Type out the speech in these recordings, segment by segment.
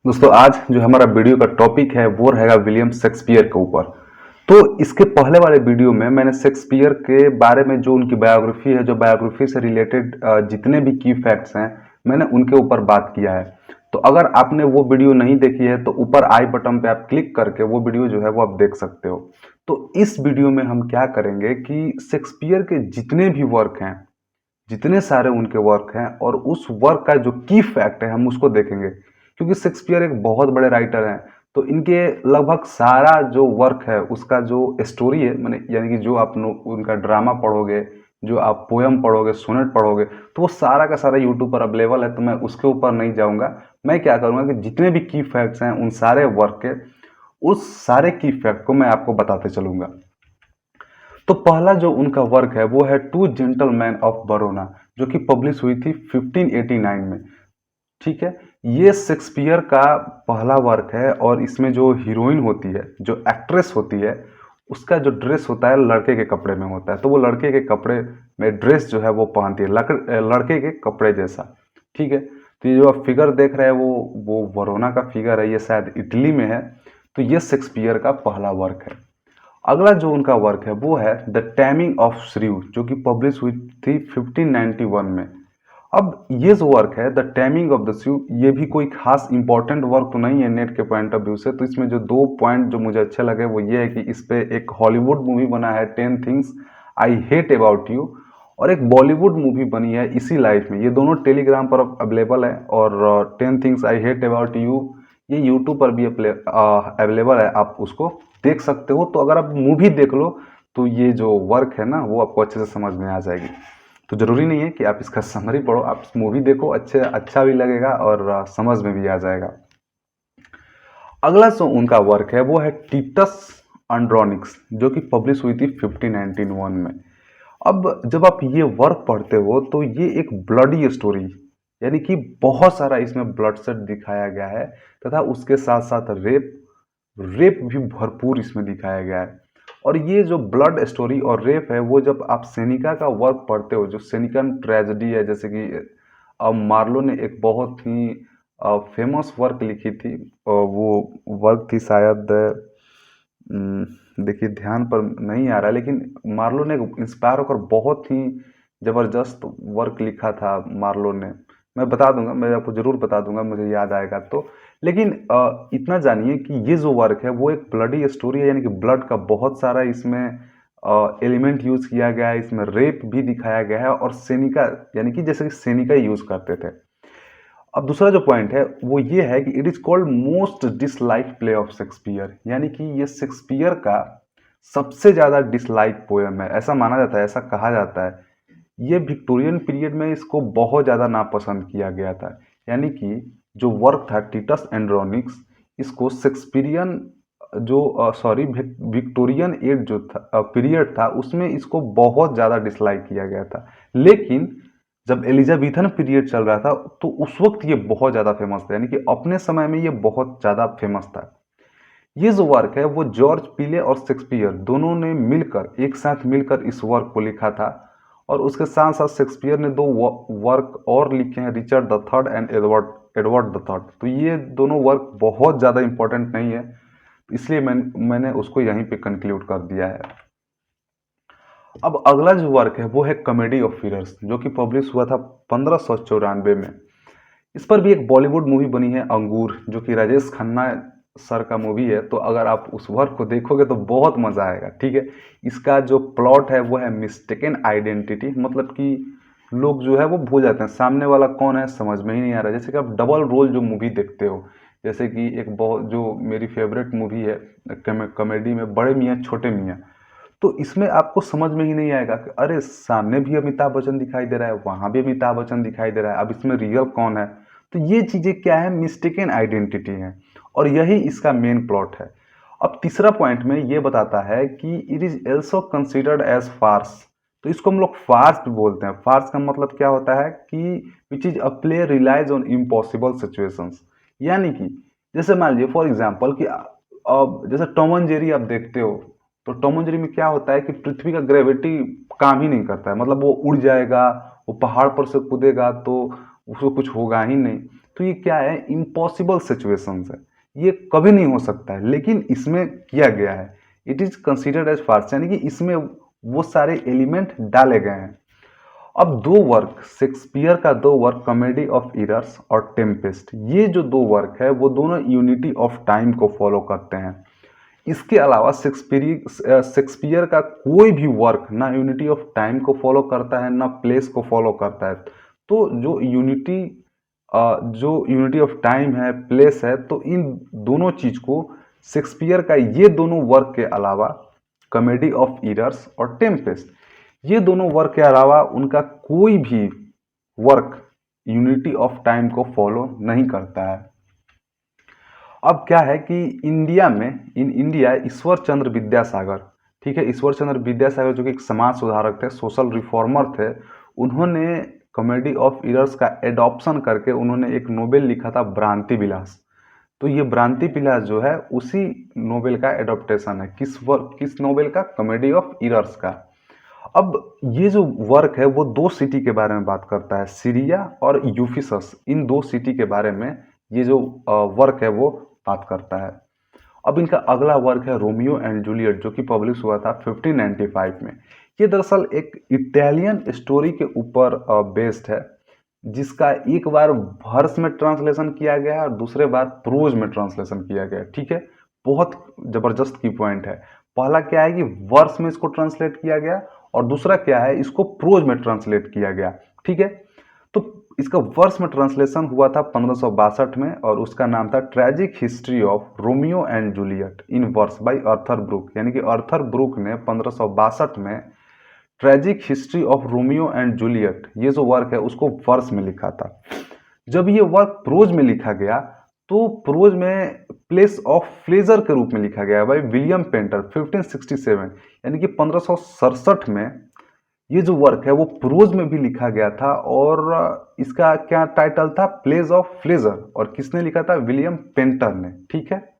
दोस्तों आज जो हमारा वीडियो का टॉपिक है वो रहेगा विलियम शेक्सपियर के ऊपर। तो इसके पहले वाले वीडियो में मैंने शेक्सपियर के बारे में जो उनकी बायोग्राफी है, जो बायोग्राफी से रिलेटेड जितने भी की फैक्ट्स हैं, मैंने उनके ऊपर बात किया है। तो अगर आपने वो वीडियो नहीं देखी है तो ऊपर आई बटन पे आप क्लिक करके वो वीडियो जो है वो आप देख सकते हो। तो इस वीडियो में हम क्या करेंगे कि शेक्सपियर के जितने भी वर्क हैं, जितने सारे उनके वर्क हैं और उस वर्क का जो की फैक्ट है हम उसको देखेंगे, क्योंकि शेक्सपियर एक बहुत बड़े राइटर हैं। तो इनके लगभग सारा जो वर्क है उसका जो स्टोरी है, मैंने यानी कि जो आप उनका ड्रामा पढ़ोगे, जो आप पोयम पढ़ोगे, सोनेट पढ़ोगे, तो वो सारा का सारा यूट्यूब पर अवेलेबल है। तो मैं उसके ऊपर नहीं जाऊंगा। मैं क्या करूंगा कि जितने भी की फैक्ट्स हैं उन सारे वर्क के, उस सारे की फैक्ट को मैं आपको बताते चलूंगा। तो पहला जो उनका वर्क है वो है टू जेंटलमैन ऑफ बरोना, जो कि पब्लिश हुई थी 1589 में। ठीक है, ये शेक्सपियर का पहला वर्क है और इसमें जो हीरोइन होती है, जो एक्ट्रेस होती है, उसका जो ड्रेस होता है लड़के के कपड़े में होता है। तो वो लड़के के कपड़े में ड्रेस जो है वो पहनती है, लड़के के कपड़े जैसा। ठीक है, तो ये जो आप फिगर देख रहे हैं वो वरोना का फिगर है, ये शायद इटली में है। तो ये शेक्सपियर का पहला वर्क है। अगला जो उनका वर्क है वो है द टैमिंग ऑफ श्रीव, जो कि पब्लिश हुई थी 1591 में। अब ये जो वर्क है द टैमिंग ऑफ द श्रीव, ये भी कोई खास इंपॉर्टेंट वर्क तो नहीं है नेट के पॉइंट ऑफ व्यू से। तो इसमें जो दो पॉइंट जो मुझे अच्छे लगे वो ये है कि इस पे एक हॉलीवुड मूवी बना है 10 things I hate about you, और एक बॉलीवुड मूवी बनी है इसी लाइफ में। ये दोनों टेलीग्राम पर अवेलेबल है, और 10 things I hate about you ये यूट्यूब पर भी अवेलेबल है, आप उसको देख सकते हो। तो अगर आप मूवी देख लो तो ये जो वर्क है ना वो आपको अच्छे से समझ में आ जाएगी। तो जरूरी नहीं है कि आप इसका समरी पढ़ो, आप मूवी देखो, अच्छा भी लगेगा और समझ में भी आ जाएगा। अगला जो उनका वर्क है वो है टीटस एंड्रोनिक्स, जो कि पब्लिश हुई थी 1591 में। अब जब आप ये वर्क पढ़ते हो तो ये एक ब्लडी स्टोरी, यानी कि बहुत सारा इसमें ब्लडशेड दिखाया गया है, तथा उसके साथ साथ रेप रेप भी भरपूर इसमें दिखाया गया है। और ये जो ब्लड स्टोरी और रेप है वो जब आप सेनिका का वर्क पढ़ते हो, जो सेनिकन ट्रेजेडी है, जैसे कि मार्लो ने एक बहुत ही फेमस वर्क लिखी थी, वो वर्क थी शायद, देखिए ध्यान पर नहीं आ रहा है, लेकिन मार्लो ने इंस्पायर होकर बहुत ही जबरदस्त वर्क लिखा था मार्लो ने। मैं बता दूंगा, मैं आपको जरूर बता दूंगा, मुझे याद आएगा तो। लेकिन इतना जानिए कि ये जो वर्क है वो एक ब्लडी स्टोरी है, यानी कि ब्लड का बहुत सारा इसमें एलिमेंट यूज किया गया है, इसमें रेप भी दिखाया गया है, और सेनिका यानी कि जैसे कि सेनिका यूज करते थे। अब दूसरा जो पॉइंट है वो ये है कि it is called most dislike play of Shakespeare, यानी कि ये शेक्सपियर का सबसे ज्यादा डिसलाइक पोएम है, ऐसा माना जाता है, ऐसा कहा जाता है। ये विक्टोरियन पीरियड में इसको बहुत ज़्यादा नापसंद किया गया था। यानी कि जो वर्क था टिटस एंड्रोनिक्स, इसको शेक्सपियरियन जो सॉरी विक्टोरियन एज जो था पीरियड था उसमें इसको बहुत ज़्यादा डिसलाइक किया गया था। लेकिन जब एलिजाबेथन पीरियड चल रहा था तो उस वक्त ये बहुत ज़्यादा फेमस था, यानी कि अपने समय में ये बहुत ज़्यादा फेमस था। ये जो वर्क है वो जॉर्ज पीले और शेक्सपियर दोनों ने मिलकर, एक साथ मिलकर इस वर्क को लिखा था। और उसके साथ साथ शेक्सपियर ने दो वर्क और लिखे हैं, Richard the third and Edward Edward the third. तो ये दोनों वर्क बहुत ज़्यादा इंपॉर्टेंट नहीं है, इसलिए मैंने उसको यहीं पे कंक्लूड कर दिया है। अब अगला जो वर्क है वो है कॉमेडी ऑफ मिरर्स, जो कि पब्लिश हुआ था 1594 में। इस पर भी एक बॉलीवुड मूवी बनी है अंगूर, जो कि राजेश खन्ना सर का मूवी है। तो अगर आप उस वर्क को देखोगे तो बहुत मजा आएगा। ठीक है, इसका जो प्लॉट है वो है मिस्टेकन आइडेंटिटी, मतलब कि लोग जो है वो भूल जाते हैं सामने वाला कौन है, समझ में ही नहीं आ रहा। जैसे कि आप डबल रोल जो मूवी देखते हो, जैसे कि एक बहुत जो मेरी फेवरेट मूवी है कॉमेडी में, बड़े मियाँ छोटे मियाँ। तो इसमें आपको समझ में ही नहीं आएगा कि अरे सामने भी अमिताभ बच्चन दिखाई दे रहा है, वहां भी अमिताभ बच्चन दिखाई दे रहा है, अब इसमें रियल कौन है। तो ये चीजें क्या है, मिस्टेकन आइडेंटिटी है, और यही इसका मेन प्लॉट है। अब तीसरा पॉइंट में ये बताता है कि it is also considered as farce. तो इसको हम लोग फार्स भी बोलते हैं। फार्स का मतलब क्या होता है कि which is a play relies on impossible situations, यानी कि जैसे मान लीजिए फॉर एग्जांपल कि अब जैसे टॉम एंड जेरी आप देखते हो, तो टॉम एंड जेरी में क्या होता है कि पृथ्वी का ग्रेविटी काम ही नहीं करता है, मतलब वो उड़ जाएगा, वो पहाड़ पर से कूदेगा तो उसको कुछ होगा ही नहीं। तो ये क्या है, इम्पॉसिबल सिचुएशंस है, ये कभी नहीं हो सकता है, लेकिन इसमें किया गया है। It is considered as farce, यानी कि इसमें वो सारे एलिमेंट डाले गए हैं। अब दो वर्क, शेक्सपियर का दो वर्क, कॉमेडी ऑफ इरर्स और टेम्पेस्ट, ये जो दो वर्क है वो दोनों यूनिटी ऑफ टाइम को फॉलो करते हैं। इसके अलावा शेक्सपियर का कोई भी वर्क ना यूनिटी ऑफ टाइम को फॉलो करता है ना प्लेस को फॉलो करता है। तो जो यूनिटी ऑफ टाइम है, प्लेस है, तो इन दोनों चीज को शेक्सपियर का ये दोनों वर्क के अलावा, कॉमेडी ऑफ इरर्स और टेम्पेस्ट, ये दोनों वर्क के अलावा उनका कोई भी वर्क यूनिटी ऑफ टाइम को फॉलो नहीं करता है। अब क्या है कि इन इंडिया ईश्वर चंद्र विद्यासागर, ठीक है, ईश्वर चंद्र विद्यासागर जो कि एक समाज सुधारक थे, सोशल रिफॉर्मर थे, उन्होंने कॉमेडी ऑफ इरर्स का एडॉप्शन करके उन्होंने एक नोवेल लिखा था, भ्रांति विलास। तो ये भ्रांति विलास जो है उसी नोवेल का एडॉप्टेशन है। किस नोवेल का? कॉमेडी ऑफ इरर्स का। अब ये जो वर्क है वो दो सिटी के बारे में बात करता है, सीरिया और यूफिसस। इन दो सिटी के बारे में ये जो वर्क है वो बात करता है। अब इनका अगला वर्क है रोमियो एंड जूलियट, जो कि पब्लिश हुआ था 1595 में। ये दरअसल एक इटालियन स्टोरी के ऊपर बेस्ड है, जिसका एक बार वर्स में ट्रांसलेशन किया गया है और दूसरे बार प्रोज में ट्रांसलेशन किया गया है। ठीक है, बहुत जबरदस्त की पॉइंट है। पहला क्या है कि वर्स में इसको ट्रांसलेट किया गया और दूसरा क्या है, इसको प्रोज में ट्रांसलेट किया गया। ठीक है, तो इसका वर्स में ट्रांसलेशन हुआ था 1562 में और उसका नाम था tragic history of Romeo and Juliet in verse by Arthur Brooke. यानी कि आर्थर ब्रूक ने 1562 में tragic history of Romeo and Juliet, ये जो वर्क है, उसको वर्स में लिखा था। जब ये वर्क प्रोज में लिखा गया तो प्रोज में प्लेस ऑफ प्लेजर के रूप में लिखा गया बाय विलियम पेंटर 1567, यानी कि 1567 में ये जो वर्क है वो प्रोज में भी लिखा गया था और इसका क्या टाइटल था, प्लेस ऑफ प्लेजर, और किसने लिखा था? विलियम पेंटर ने। ठीक है,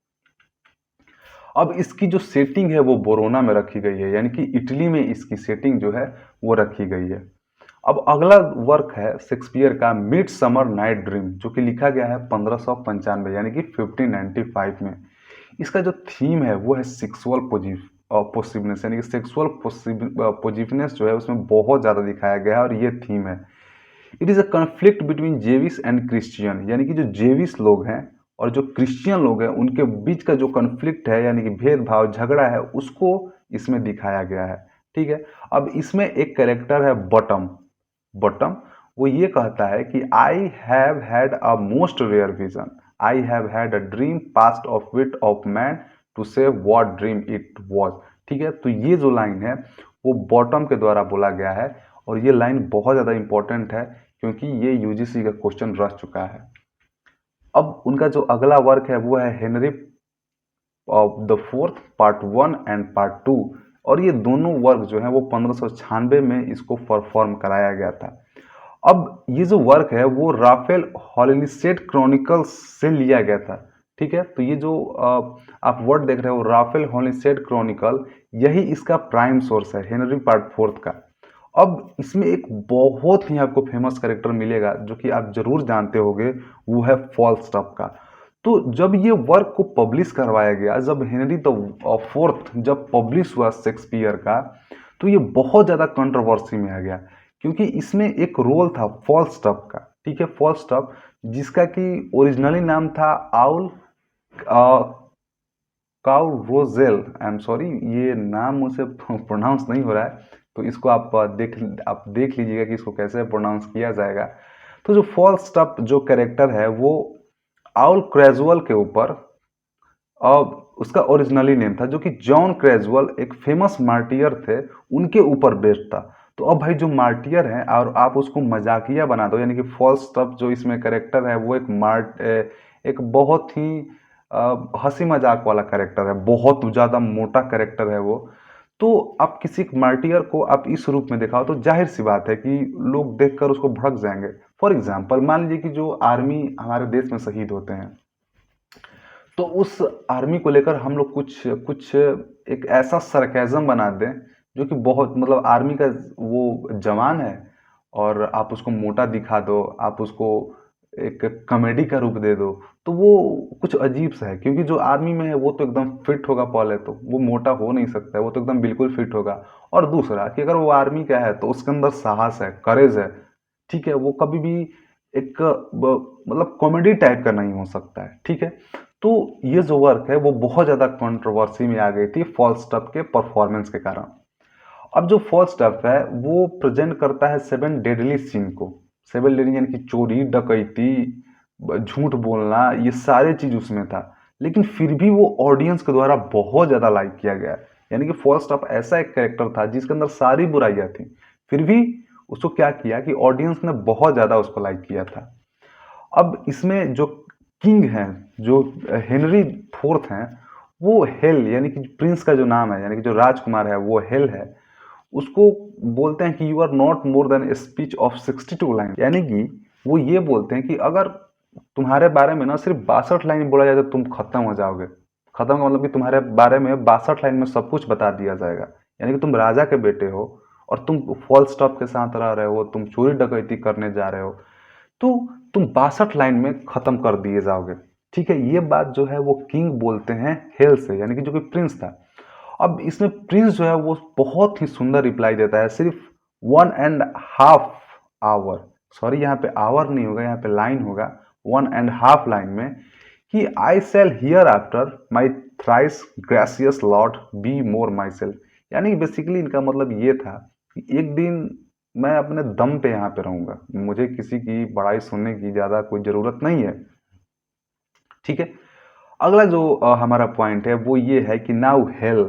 अब इसकी जो सेटिंग है वो बोरोना में रखी गई है, यानी कि इटली में इसकी सेटिंग जो है वो रखी गई है। अब अगला वर्क है शेक्सपियर का मिड समर नाइट ड्रीम, जो कि लिखा गया है 1595 यानी कि 1595 में। इसका जो थीम है वो है सेक्सुअल पॉसिबनेस, यानी कि सेक्सुअल पॉजिटिवनेस जो है उसमें बहुत ज़्यादा दिखाया गया है और ये थीम है। It is a conflict between Jewish and Christian, यानी कि जो जेविस लोग हैं और जो क्रिश्चियन लोग हैं उनके बीच का जो कन्फ्लिक्ट है, यानी कि भेदभाव, झगड़ा है, उसको इसमें दिखाया गया है। ठीक है, अब इसमें एक कैरेक्टर है बॉटम। बॉटम वो ये कहता है कि I have had a most rare vision, I have had a dream past of wit of man to say what dream it was. ठीक है, तो ये जो लाइन है वो बॉटम के द्वारा बोला गया है और ये लाइन बहुत ज़्यादा इंपॉर्टेंट है क्योंकि ये यूजीसी का क्वेश्चन रह चुका है। अब उनका जो अगला वर्क है वो है Henry of the fourth part 1 and part 2, और ये दोनों वर्क जो है वो 1596 में इसको परफॉर्म कराया गया था। अब ये जो वर्क है वो राफेल हॉलिनसेट क्रॉनिकल्स से लिया गया था। ठीक है, तो ये जो आप वर्ड देख रहे हो राफेल हॉलिनसेट क्रॉनिकल, यही इसका प्राइम सोर्स है हेनरी पार्ट 4 का। अब इसमें एक बहुत ही आपको फेमस कैरेक्टर मिलेगा जो कि आप जरूर जानते होंगे, वो है फॉल्स्टॉप का। तो जब ये वर्क को पब्लिश करवाया गया, जब हेनरी द फोर्थ जब पब्लिश हुआ शेक्सपियर का, तो ये बहुत ज़्यादा कंट्रोवर्सी में आ गया क्योंकि इसमें एक रोल था फॉल्स्टॉप का। ठीक है, फॉल्स्टॉप जिसका कि ओरिजिनली नाम था owl cow roselle, I am sorry, ये नाम मुझसे प्रोनाउंस नहीं हो रहा है, तो इसको आप देख लीजिएगा कि इसको कैसे प्रोनाउंस किया जाएगा। तो जो फॉल्स्टॉप जो कैरेक्टर है वो आउल क्रेजुअल के ऊपर उसका ओरिजिनली नेम था, जो कि जॉन क्रेजुअल एक फेमस मार्टियर थे, उनके ऊपर बेस्ड था। तो अब भाई जो मार्टियर हैं और आप उसको मजाकिया बना दो, यानी कि फॉल्स्टॉप जो इसमें कैरेक्टर है वो एक बहुत ही हंसी मजाक वाला कैरेक्टर है, बहुत ज़्यादा मोटा कैरेक्टर है वो। तो आप किसी मार्टियर को आप इस रूप में दिखाओ तो जाहिर सी बात है कि लोग देखकर उसको भड़क जाएंगे। फॉर एग्जाम्पल मान लीजिए कि जो आर्मी हमारे देश में शहीद होते हैं, तो उस आर्मी को लेकर हम लोग कुछ एक ऐसा सरकाज़म बना दें जो कि बहुत, मतलब आर्मी का वो जवान है और आप उसको मोटा दिखा दो, आप उसको एक कॉमेडी का रूप दे दो, तो वो कुछ अजीब सा है। क्योंकि जो आर्मी में है वो तो एकदम फिट होगा, पहले तो वो मोटा हो नहीं सकता है, वो तो एकदम बिल्कुल फिट होगा। और दूसरा कि अगर वो आर्मी का है तो उसके अंदर साहस है, करेज है, ठीक है, वो कभी भी एक मतलब कॉमेडी टाइप का नहीं हो सकता है, ठीक है। तो ये जो वर्क है वो बहुत ज़्यादा कंट्रोवर्सी में आ गई थी फॉल्स्टफ के परफॉर्मेंस के कारण। अब जो फॉल्स्टफ है वो प्रेजेंट करता है सेवन डेडली सीन को। सेवन डेडली यानी कि चोरी, डकैती, झूठ बोलना, ये सारे चीज उसमें था। लेकिन फिर भी वो ऑडियंस के द्वारा बहुत ज्यादा लाइक किया गया। यानी कि फॉल्स्टफ ऐसा एक कैरेक्टर था जिसके अंदर सारी बुराइयां थी, फिर भी उसको क्या किया कि ऑडियंस ने बहुत ज्यादा उसको लाइक किया था। अब इसमें जो किंग हैं, जो हेनरी फोर्थ हैं, वो हेल यानी कि प्रिंस का जो नाम है, यानी कि जो राजकुमार है वो हेल है। उसको बोलते हैं कि you are not more than a speech of 62 line. यानी कि वो ये बोलते हैं कि अगर तुम्हारे बारे में ना सिर्फ 62 लाइन बोला जाए तो तुम खत्म हो जाओगे। खत्म का मतलब कि तुम्हारे बारे में 62 लाइन में सब कुछ बता दिया जाएगा। यानी कि तुम राजा के बेटे हो और तुम फॉल्स स्टॉप के साथ रह रहे हो, तुम चोरी डकैती करने जा रहे हो, तो तुम 62 लाइन में खत्म कर दिए जाओगे। ठीक है, ये बात जो है वो किंग बोलते हैं हेल से, यानी कि जो कि प्रिंस था। अब इसमें प्रिंस जो है वो बहुत ही सुंदर रिप्लाई देता है, सिर्फ 1.5 आवर, सॉरी यहाँ पे आवर नहीं होगा, यहाँ पे लाइन होगा, 1.5 लाइन में, कि I sell here after my thrice gracious lord be more my self. यानी बेसिकली इनका मतलब ये था कि एक दिन मैं अपने दम पे यहाँ पे रहूंगा, मुझे किसी की बड़ाई सुनने की ज्यादा कोई जरूरत नहीं है, ठीक है। अगला जो हमारा पॉइंट है वो ये है कि now hello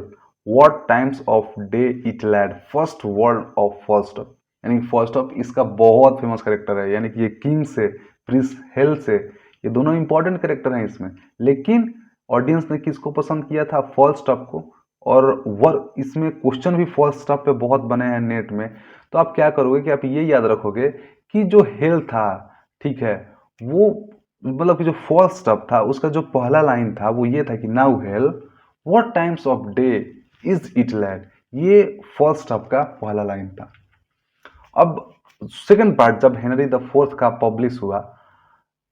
what times of day it lad first word of Falstaff. यानी कि फॉल्स्टॉप इसका बहुत फेमस करेक्टर है, यानी कि ये किंग से, प्रिंस हेल से, ये दोनों इंपॉर्टेंट करेक्टर हैं इसमें। लेकिन ऑडियंस ने किसको पसंद किया था? फॉल्स्टॉप को। और वर्क इसमें क्वेश्चन भी फॉल्स्टॉप पे बहुत बने हैं नेट में। तो आप क्या करोगे कि आप ये याद रखोगे कि जो हेल था, ठीक है, वो मतलब कि जो फॉल्स स्टॉप था उसका जो पहला लाइन था वो ये था कि now hello what times of day is it lad. ये फॉल्स स्टॉप का पहला लाइन था। अब सेकंड पार्ट जब हेनरी द फोर्थ का पब्लिश हुआ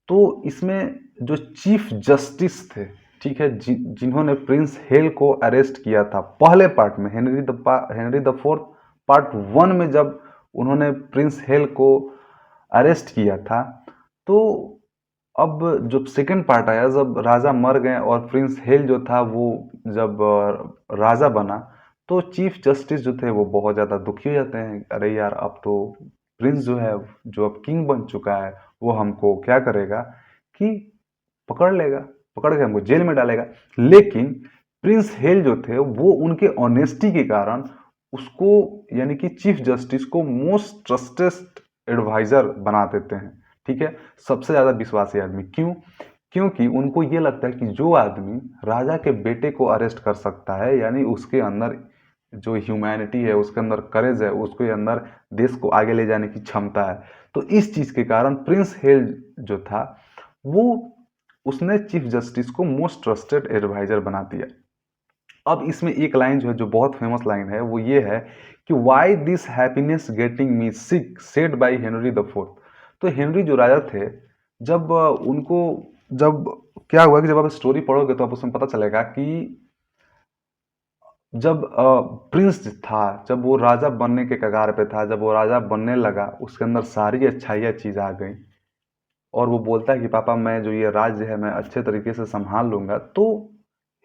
तो इसमें जो चीफ जस्टिस थे, ठीक है, जिन्होंने प्रिंस हेल को अरेस्ट किया था पहले पार्ट में, हेनरी द फोर्थ पार्ट 1 में जब उन्होंने प्रिंस हेल को अरेस्ट किया था, तो अब जब सेकंड पार्ट आया, जब राजा मर गए और प्रिंस हेल जो था वो जब राजा बना, तो चीफ जस्टिस जो थे वो बहुत ज़्यादा दुखी हो जाते हैं। अरे यार, अब तो प्रिंस जो है, जो अब किंग बन चुका है, वो हमको क्या करेगा कि पकड़ लेगा, पकड़ के हमको जेल में डालेगा। लेकिन प्रिंस हेल जो थे वो उनके ऑनेस्टी के कारण उसको, यानी कि चीफ जस्टिस को मोस्ट ट्रस्टेड एडवाइजर बना देते हैं, ठीक है, सबसे ज्यादा विश्वासी आदमी। क्यों? क्योंकि उनको ये लगता है कि जो आदमी राजा के बेटे को अरेस्ट कर सकता है, यानी उसके अंदर जो ह्यूमैनिटी है, उसके अंदर करेज है, उसके अंदर देश को आगे ले जाने की क्षमता है। तो इस चीज के कारण प्रिंस हेल जो था वो, उसने चीफ जस्टिस को मोस्ट ट्रस्टेड एडवाइजर बना दिया। अब इसमें एक लाइन जो है, जो बहुत फेमस लाइन है, वो ये है कि why this happiness getting me sick said by Henry the fourth. तो हेनरी जो राजा थे, जब उनको, जब क्या हुआ कि जब आप स्टोरी पढ़ोगे तो आप उसमें पता चलेगा कि जब प्रिंस था, जब वो राजा बनने के कगार पे था, जब वो राजा बनने लगा, उसके अंदर सारी अच्छाइयाँ चीज आ गई और वो बोलता है कि पापा मैं जो ये राज्य है मैं अच्छे तरीके से संभाल लूंगा। तो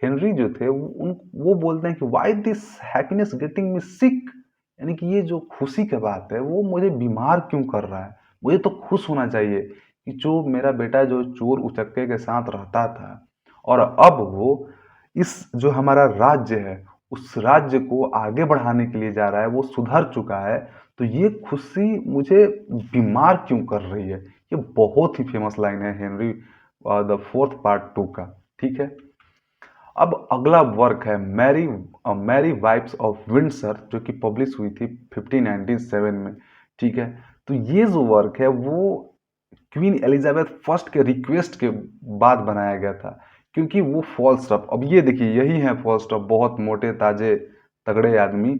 हेनरी जो थे वो बोलते हैं कि why this happiness getting me sick. यानी कि ये जो खुशी की बात है वो मुझे बीमार क्यों कर रहा है? मुझे तो खुश होना चाहिए कि जो मेरा बेटा जो चोर उचक्के के साथ रहता था और अब वो इस जो हमारा राज्य है उस राज्य को आगे बढ़ाने के लिए जा रहा है, वो सुधर चुका है। तो ये खुशी मुझे बीमार क्यों कर रही है? ये बहुत ही फेमस लाइन है हेनरी द फोर्थ पार्ट 2 का, ठीक है। अब अगला वर्क है merry merry wives of Windsor, जो कि पब्लिश हुई थी 1597 में, ठीक है। तो ये जो वर्क है वो क्वीन एलिजाबेथ फर्स्ट के रिक्वेस्ट के बाद बनाया गया था, क्योंकि वो फॉल्स्टॉप, अब ये देखिए यही है फॉल्स्टॉप, बहुत मोटे ताजे तगड़े आदमी।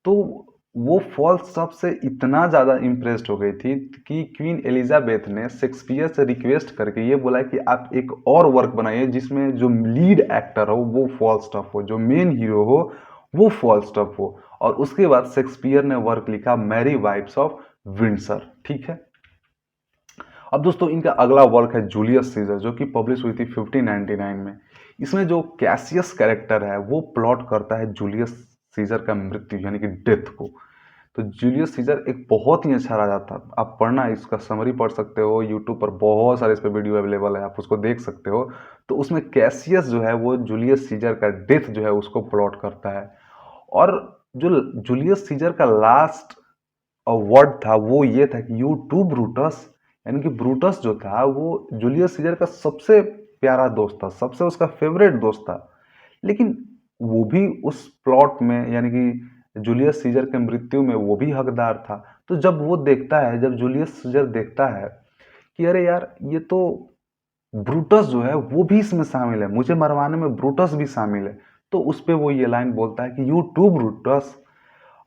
तो वो फॉल्स स्टॉप से इतना ज़्यादा इम्प्रेस्ड हो गई थी कि क्वीन एलिजाबेथ ने शेक्सपियर से रिक्वेस्ट करके ये बोला कि आप एक और वर्क बनाइए जिसमें जो लीड एक्टर हो वो फॉल्स स्टॉप हो, जो मेन हीरो हो वो फॉल्स स्टॉप हो। और उसके बाद शेक्सपियर ने वर्क लिखा मैरी वाइफ्स ऑफ विंडसर। ठीक है, अब दोस्तों इनका अगला वर्क है जूलियस सीजर, जो कि पब्लिश हुई थी 1599 में। इसमें जो कैसियस कैरेक्टर है वो प्लॉट करता है जूलियस सीजर का मृत्यु यानी कि डेथ को। तो जूलियस सीजर एक बहुत ही अच्छा राजा था। आप पढ़ना, इसका समरी पढ़ सकते हो, यूट्यूब पर बहुत सारे इस पर वीडियो अवेलेबल है, आप उसको देख सकते हो। तो उसमें कैसियस जो है वो जूलियस सीजर का डेथ जो है उसको प्लॉट करता है। और जो जूलियस सीजर का लास्ट वर्ड था वो ये था कि यू टू ब्रूटस, यानी कि ब्रूटस जो था वो जूलियस सीजर का सबसे प्यारा दोस्त था, सबसे उसका फेवरेट दोस्त था। लेकिन वो भी उस प्लॉट में यानी कि जूलियस सीजर के मृत्यु में वो भी हकदार था। तो जब वो देखता है, जब जूलियस सीजर देखता है कि अरे यार ये तो ब्रूटस जो है वो भी इसमें शामिल है, मुझे मरवाने में ब्रूटस भी शामिल है, तो उस पे वो ये लाइन बोलता है कि यू टू ब्रूटस।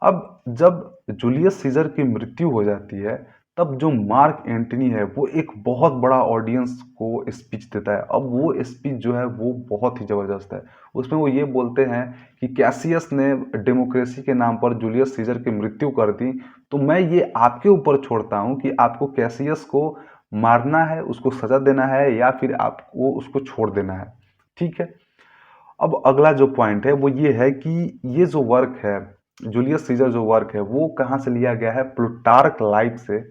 अब जब जूलियस सीजर की मृत्यु हो जाती है तब जो मार्क एंटनी है वो एक बहुत बड़ा ऑडियंस को स्पीच देता है। अब वो स्पीच जो है वो बहुत ही ज़बरदस्त है। उसमें वो ये बोलते हैं कि कैसियस ने डेमोक्रेसी के नाम पर जूलियस सीजर की मृत्यु कर दी, तो मैं ये आपके ऊपर छोड़ता हूँ कि आपको कैसियस को मारना है, उसको सजा देना है, या फिर आपको उसको छोड़ देना है। ठीक है, अब अगला जो पॉइंट है वो ये है कि ये जो वर्क है, जूलियस सीजर जो वर्क है वो कहाँ से लिया गया है, प्लूटार्क लाइफ से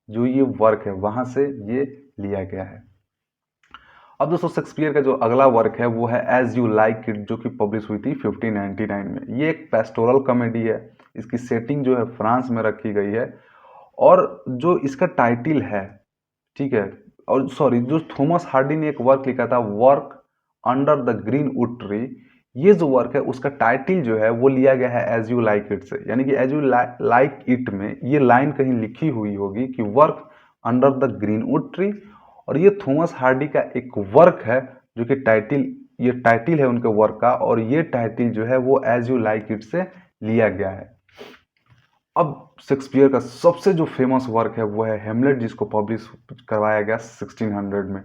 जो ये वर्क है वहां से ये लिया गया है। अब दोस्तों शेक्सपियर का जो अगला वर्क है वो है एज यू लाइक इट, जो कि पब्लिश हुई थी 1599 में। ये एक पेस्टोरल कॉमेडी है। इसकी सेटिंग जो है फ्रांस में रखी गई है। और जो इसका टाइटिल है, ठीक है, और सॉरी, जो थॉमस हार्डी ने एक वर्क लिखा था, work under the green wood tree, ये जो वर्क है उसका टाइटिल जो है वो लिया गया है एज यू लाइक इट से। यानी कि एज यू लाइक इट में ये लाइन कहीं लिखी हुई होगी कि work under the green wood tree, और ये थॉमस हार्डी का एक वर्क है जो कि टाइटिल, ये टाइटिल है उनके वर्क का, और ये टाइटिल जो है वो एज यू लाइक इट से लिया गया है। अब शेक्सपियर का सबसे जो फेमस वर्क है वो है हेमलेट, जिसको पब्लिश करवाया गया 1600 में।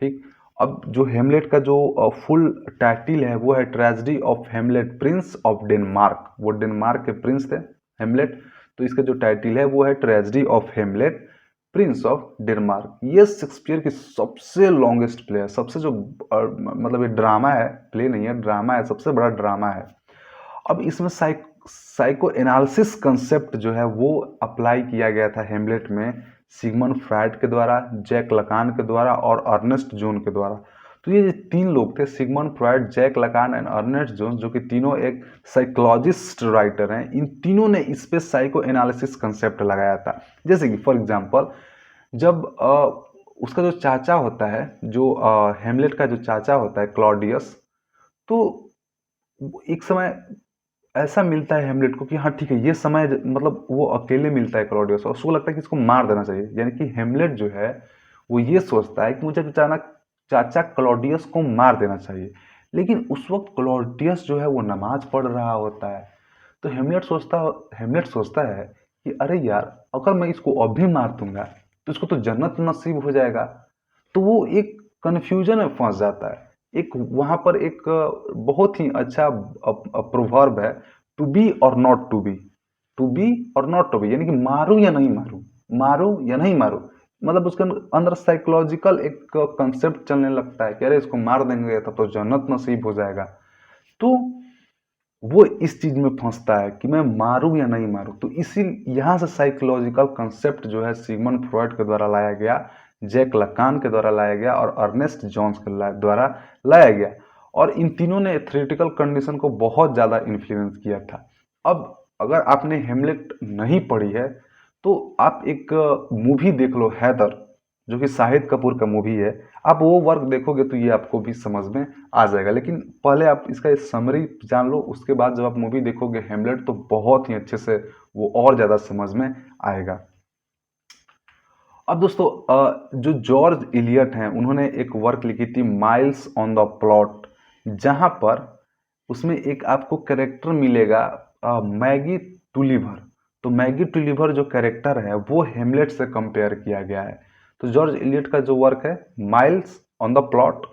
ठीक, अब जो हेमलेट का जो फुल टाइटिल है वो है tragedy of Hamlet Prince of Denmark. वो डेनमार्क के प्रिंस थे हेमलेट, तो इसका जो टाइटिल है वो है tragedy of Hamlet Prince of Denmark. ये शेक्सपियर की सबसे लॉन्गेस्ट प्ले है, सबसे जो मतलब ये ड्रामा है, प्ले नहीं है ड्रामा है, सबसे बड़ा ड्रामा है। अब इसमें साइको एनालिसिस कंसेप्ट जो है वो अप्लाई किया गया था हेमलेट में सिगमंड फ्रायड के द्वारा, जैक लकान के द्वारा और अर्नेस्ट जोन के द्वारा। तो ये तीन लोग थे, Sigmund Freud, Jacques Lacan and Ernest Jones, जो कि तीनों एक साइकोलॉजिस्ट राइटर हैं। इन तीनों ने इस पे साइको एनालिसिस कंसेप्ट लगाया था। जैसे कि फॉर एग्जांपल जब उसका जो चाचा होता है, जो हेमलेट का जो चाचा होता है क्लॉडियस, तो एक समय ऐसा मिलता है हेमलेट को कि हाँ ठीक है, ये समय मतलब वो अकेले मिलता है क्लॉडियस, और उसको लगता है कि इसको मार देना चाहिए। यानी कि हेमलेट जो है वो ये सोचता है कि मुझे अचानक चाचा क्लॉडियस को मार देना चाहिए। लेकिन उस वक्त क्लॉडियस जो है वो नमाज पढ़ रहा होता है। तो हेमलेट सोचता है कि अरे यार, अगर मैं इसको अभी मार दूंगा तो इसको तो जन्नत नसीब हो जाएगा। तो वो एक कन्फ्यूजन में फंस जाता है। एक वहां पर एक बहुत ही अच्छा प्रोवर्ब है, टू बी और not to be, to be और नॉट टू बी, यानी कि मारूं या नहीं मारूं, मारूं या नहीं मारूं। मतलब उसके अंदर साइकोलॉजिकल एक कंसेप्ट चलने लगता है कि अरे इसको मार देंगे तब तो जन्नत नसीब हो जाएगा। तो वो इस चीज में फंसता है कि मैं मारूं या नहीं मारूं। तो इसी यहां से साइकोलॉजिकल कंसेप्ट जो है सिगमंड फ्रॉइड के द्वारा लाया गया, जैक लकान के द्वारा लाया गया और अर्नेस्ट जॉन्स के द्वारा लाया गया। और इन तीनों ने थ्योरेटिकल कंडीशन को बहुत ज़्यादा इन्फ्लुएंस किया था। अब अगर आपने हेमलेट नहीं पढ़ी है तो आप एक मूवी देख लो, हैदर, जो कि शाहिद कपूर का मूवी है। आप वो वर्क देखोगे तो ये आपको भी समझ में आ जाएगा। लेकिन पहले आप इसका समरी जान लो, उसके बाद जब आप मूवी देखोगे हेमलेट तो बहुत ही अच्छे से वो और ज़्यादा समझ में आएगा। अब दोस्तों जो जॉर्ज इलियट हैं उन्होंने एक वर्क लिखी थी माइल्स ऑन द प्लॉट, जहां पर उसमें एक आपको कैरेक्टर मिलेगा मैगी टुलिवर। तो मैगी टुलिवर जो कैरेक्टर है वो हेमलेट से कंपेयर किया गया है। तो जॉर्ज इलियट का जो वर्क है माइल्स ऑन द प्लॉट,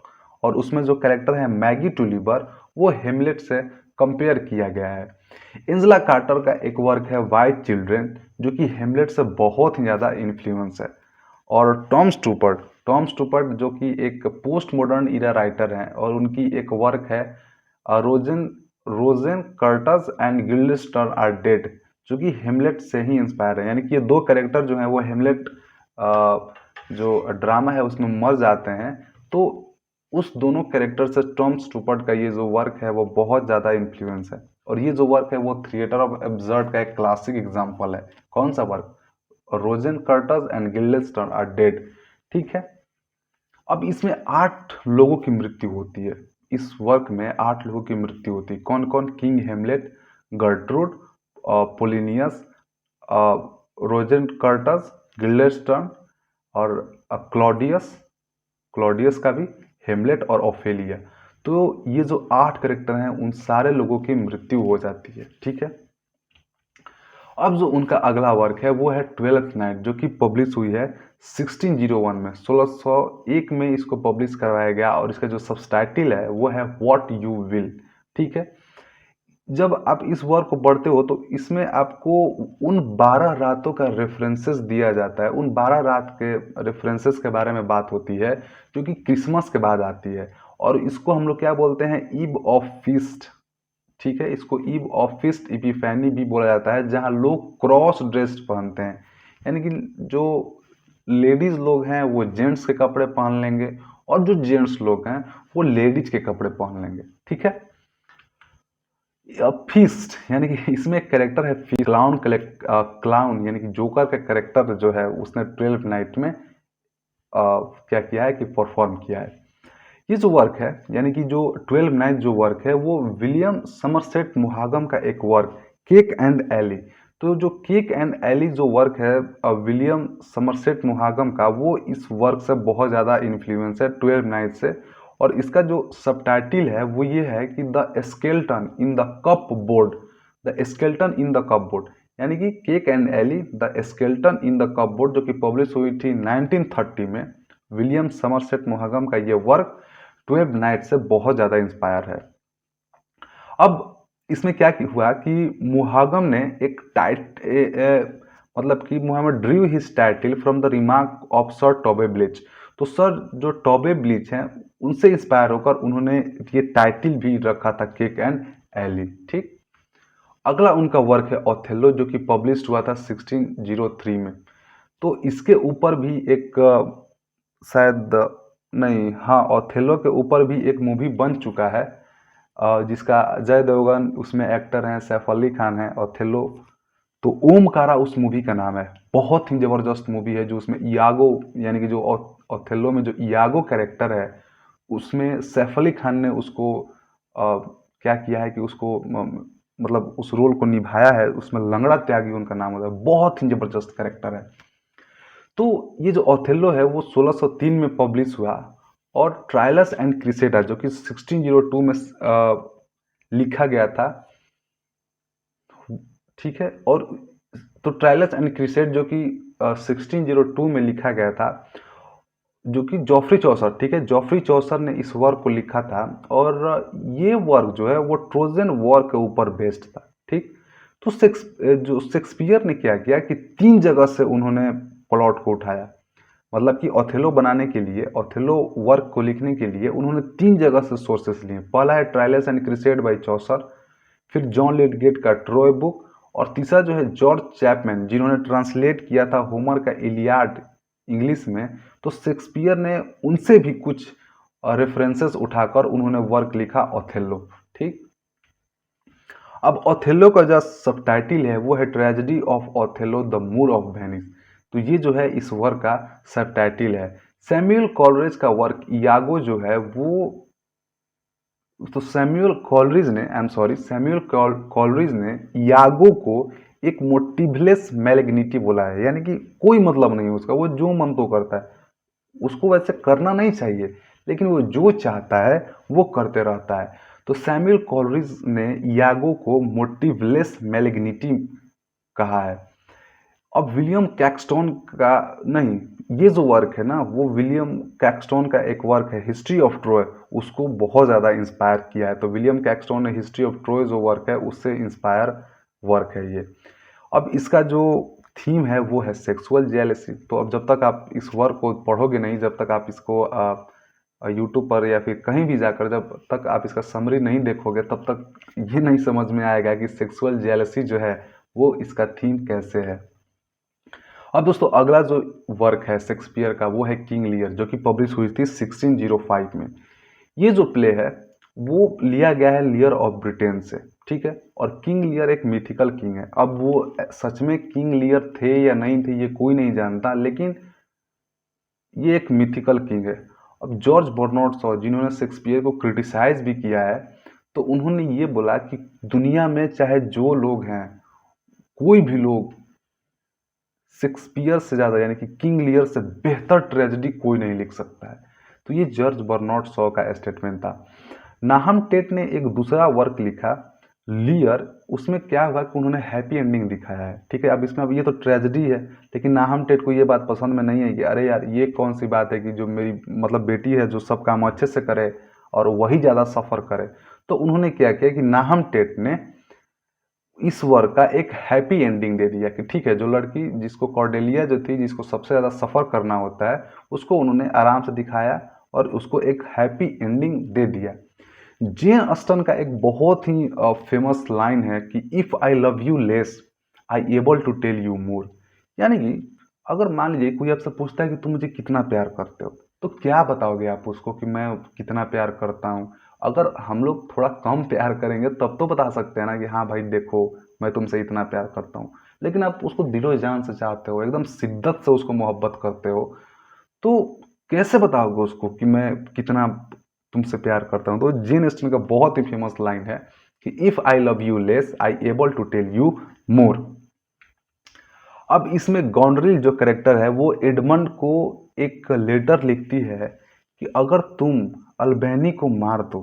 और उसमें जो कैरेक्टर है मैगी टुलिवर वो हेमलेट से कंपेयर किया गया है। इंजला कार्टर का एक वर्क है वाइट चिल्ड्रेन, जो कि हेमलेट से बहुत ही ज़्यादा इन्फ्लुएंस है। और टॉम स्टूपर्ट जो कि एक पोस्ट मॉडर्न इरा राइटर हैं, और उनकी एक वर्क है रोजन Rosen कर्टस and Guildenstern are dead, जो कि हेमलेट से ही इंस्पायर है। यानी कि ये दो कैरेक्टर जो हैं वो हेमलेट जो ड्रामा है उसमें मर जाते हैं। तो उस दोनों कैरेक्टर से टॉम स्टूपर्ट का ये जो वर्क है वो बहुत ज़्यादा इन्फ्लुएंस है। और ये जो वर्क है वो थिएटर ऑफ एब्सर्ड का एक क्लासिक एग्जाम्पल है। कौन सा work? Rosencrantz and Guildenstern are dead. ठीक है। अब इसमें 8 लोगों की मृत्यु होती है। इस वर्क में 8 लोगों की मृत्यु होती है। कौन कौन? किंग हेमलेट, गर्ट्रूड, पोलिनियस, रोजन कर्टस, गिल्डेस्टर्न और क्लॉडियस, क्लॉडियस का भी, हेमलेट और ओफेलिया। तो ये जो 8 कैरेक्टर हैं उन सारे लोगों की मृत्यु हो जाती है। ठीक है। अब जो उनका अगला वर्क है वो है 12th नाइट, जो कि पब्लिश हुई है 1601 में, 1601 में इसको पब्लिश करवाया गया। और इसका जो सबटाइटल है वो है व्हाट यू विल। ठीक है। जब आप इस वर्क को पढ़ते हो तो इसमें आपको उन 12 रातों का रेफरेंसेस दिया जाता है। उन 12 रात के रेफरेंसेस के बारे में बात होती है, जो कि क्रिसमस के बाद आती है। और इसको हम लोग क्या बोलते हैं? Eve of feast. ठीक है। इसको ईव ऑफ फीस्ट इपिफैनी भी बोला जाता है, जहां लोग क्रॉस ड्रेस पहनते हैं। यानी कि जो लेडीज लोग हैं वो जेंट्स के कपड़े पहन लेंगे, और जो जेंट्स लोग हैं वो लेडीज के कपड़े पहन लेंगे। ठीक है। फीस्ट यानी कि इसमें एक कैरेक्टर है क्लाउन, क्लाउन यानी कि जोकर का कैरेक्टर जो है उसने 12 नाइट में क्या किया है कि परफॉर्म किया है। ये जो वर्क है यानी कि जो 12 नाइट जो वर्क है वो विलियम समरसेट मुहागम का एक वर्क केक एंड एली। तो जो केक एंड एली जो वर्क है विलियम समरसेट मुहागम का, वो इस वर्क से बहुत ज़्यादा इन्फ्लुएंस है 12 नाइट से। और इसका जो सबटाइटल है वो ये है कि the skeleton in the cupboard, the skeleton in the cupboard, यानी कि cake and ale the skeleton in the cupboard, जो कि पब्लिश हुई थी 1930 में। विलियम समरसेट मुहागम का ये वर्क 12 नाइट से बहुत ज़्यादा इंस्पायर है। अब इसमें क्या हुआ कि मुहागम ने एक मतलब कि Muhammad drew his title from the remark of sir Toby Belch. तो सर जो टॉबे ब्लिच हैं उनसे इंस्पायर होकर उन्होंने ये टाइटल भी रखा था केक एंड एली। ठीक। अगला उनका वर्क है ओथेलो, जो कि पब्लिश हुआ था 1603 में। तो इसके ऊपर भी एक शायद नहीं, हाँ, ओथेलो के ऊपर भी एक मूवी बन चुका है जिसका अजय देवगन उसमें एक्टर हैं, सैफ अली खान है ओथेलो। तो ओमकारा उस मूवी का नाम है। बहुत ही जबरदस्त मूवी है, जो उसमें इयागो यानी कि जो ओथेलो में जो इयागो कैरेक्टर है उसमें सैफ अली खान ने उसको क्या किया है कि उसको मतलब उस रोल को निभाया है। उसमें लंगड़ा त्यागी उनका नाम होता है। बहुत ही जबरदस्त कैरेक्टर है। तो ये जो ओथेलो है वो 1603 में पब्लिश हुआ। और ट्रायलस एंड क्रिसेडा जो कि 1602 में लिखा गया था। ठीक है। और तो ट्रायलस एंड क्रिसेड जो कि 1602 में लिखा गया था, जो कि जॉफ्री चौसर, ठीक है, जॉफ्री चौसर ने इस वर्क को लिखा था। और ये वर्क जो है वो ट्रोजन वॉर के ऊपर बेस्ड था। ठीक। तो जो शेक्सपियर ने क्या किया कि 3 जगह से उन्होंने प्लॉट को उठाया। मतलब कि ओथेलो बनाने के लिए, ओथेलो वर्क को लिखने के लिए उन्होंने 3 जगह से सोर्सेस लिए। पहला है ट्रायलस एंड क्रिसेड बाय चौसर, फिर जॉन लेडगेट का ट्रोय बुक, और तीसरा जो है जॉर्ज चैपमैन, जिन्होंने ट्रांसलेट किया था होमर का इलियाड इंग्लिश में। तो शेक्सपियर ने उनसे भी कुछ रेफरेंसेस उठाकर उन्होंने वर्क लिखा ओथेलो। ठीक। अब ओथेलो का जो सबटाइटल है वो है tragedy of Othello the Moor of Venice. तो ये जो है इस वर्क का सबटाइटल है। सैमुअल कॉलरिज का वर्क इयागो जो है वो, तो सैमुअल कॉलरिज ने इयागो को एक मोटिवलेस मैलिग्निटी बोला है। यानी कि कोई मतलब नहीं उसका, वो जो मन तो करता है, उसको वैसे करना नहीं चाहिए, लेकिन वो जो चाहता है वो करते रहता है। तो सैमुअल कॉलरिज ने इयागो को मोटिवलेस मैलिग्निटी कहा है। अब विलियम कैक्सटन का नहीं, ये जो वर्क है ना वो विलियम कैक्सटन का एक वर्क है हिस्ट्री ऑफ ट्रॉय, उसको बहुत ज़्यादा इंस्पायर किया है। तो विलियम कैक्सटन ने हिस्ट्री ऑफ ट्रॉय जो वर्क है उससे इंस्पायर वर्क है ये। अब इसका जो थीम है वो है सेक्सुअल जेलसी। तो अब जब तक आप इस वर्क को पढ़ोगे नहीं, जब तक आप इसको यूट्यूब पर या फिर कहीं भी जाकर जब तक आप इसका समरी नहीं देखोगे तब तक ये नहीं समझ में आएगा कि सेक्सुअल जेलसी जो है वो इसका थीम कैसे है। अब दोस्तों अगला जो वर्क है शेक्सपियर का वो है किंग लियर, जो कि पब्लिश हुई थी 1605 में। ये जो प्ले है वो लिया गया है लियर ऑफ ब्रिटेन से, ठीक है। और किंग लियर एक मिथिकल किंग है। अब वो सच में किंग लियर थे या नहीं थे ये कोई नहीं जानता, लेकिन ये एक मिथिकल किंग है। अब जॉर्ज बर्नार्ड शॉ जिन्होंने शेक्सपियर को क्रिटिसाइज भी किया है, तो उन्होंने ये बोला कि दुनिया में चाहे जो लोग हैं, कोई भी लोग शेक्सपियर से ज़्यादा यानी कि किंग लियर से बेहतर ट्रेजेडी कोई नहीं लिख सकता है। तो ये जॉर्ज बर्नार्ड शॉ का स्टेटमेंट था। नाहम टेट ने एक दूसरा वर्क लिखा लियर, उसमें क्या हुआ कि उन्होंने हैप्पी एंडिंग दिखाया है, ठीक है। अब इसमें अब ये तो ट्रेजेडी है, लेकिन नाहम टेट को ये बात पसंद में नहीं है कि अरे यार ये कौन सी बात है कि जो मेरी मतलब बेटी है जो सब काम अच्छे से करे और वही ज़्यादा सफ़र करे। तो उन्होंने क्या किया कि नाहम टेट ने इस वर्क का एक हैप्पी एंडिंग दे दिया कि ठीक है, जो लड़की जिसको कॉर्डेलिया जो थी जिसको सबसे ज़्यादा सफ़र करना होता है उसको उन्होंने आराम से दिखाया और उसको एक हैप्पी एंडिंग दे दिया। जेन ऑस्टन का एक बहुत ही फेमस लाइन है कि if I love you less I able to tell you more. यानी कि अगर मान लीजिए कोई आपसे पूछता है कि तुम मुझे कितना प्यार करते हो, तो क्या बताओगे आप उसको कि मैं कितना प्यार करता हूँ। अगर हम लोग थोड़ा कम प्यार करेंगे तब तो बता सकते हैं ना कि हाँ भाई देखो मैं तुमसे इतना प्यार करता हूँ, लेकिन आप उसको दिलो जान से चाहते हो, एकदम शिद्दत से उसको मोहब्बत करते हो, तो कैसे बताओगे उसको कि मैं कितना तुमसे प्यार करता हूँ। तो जेन ऑस्टन का बहुत ही फेमस लाइन है कि if I love you less I able to tell you more. अब इसमें गॉनरिल जो करेक्टर है वो एडमंड को एक लेटर लिखती है कि अगर तुम अल्बेनी को मार दो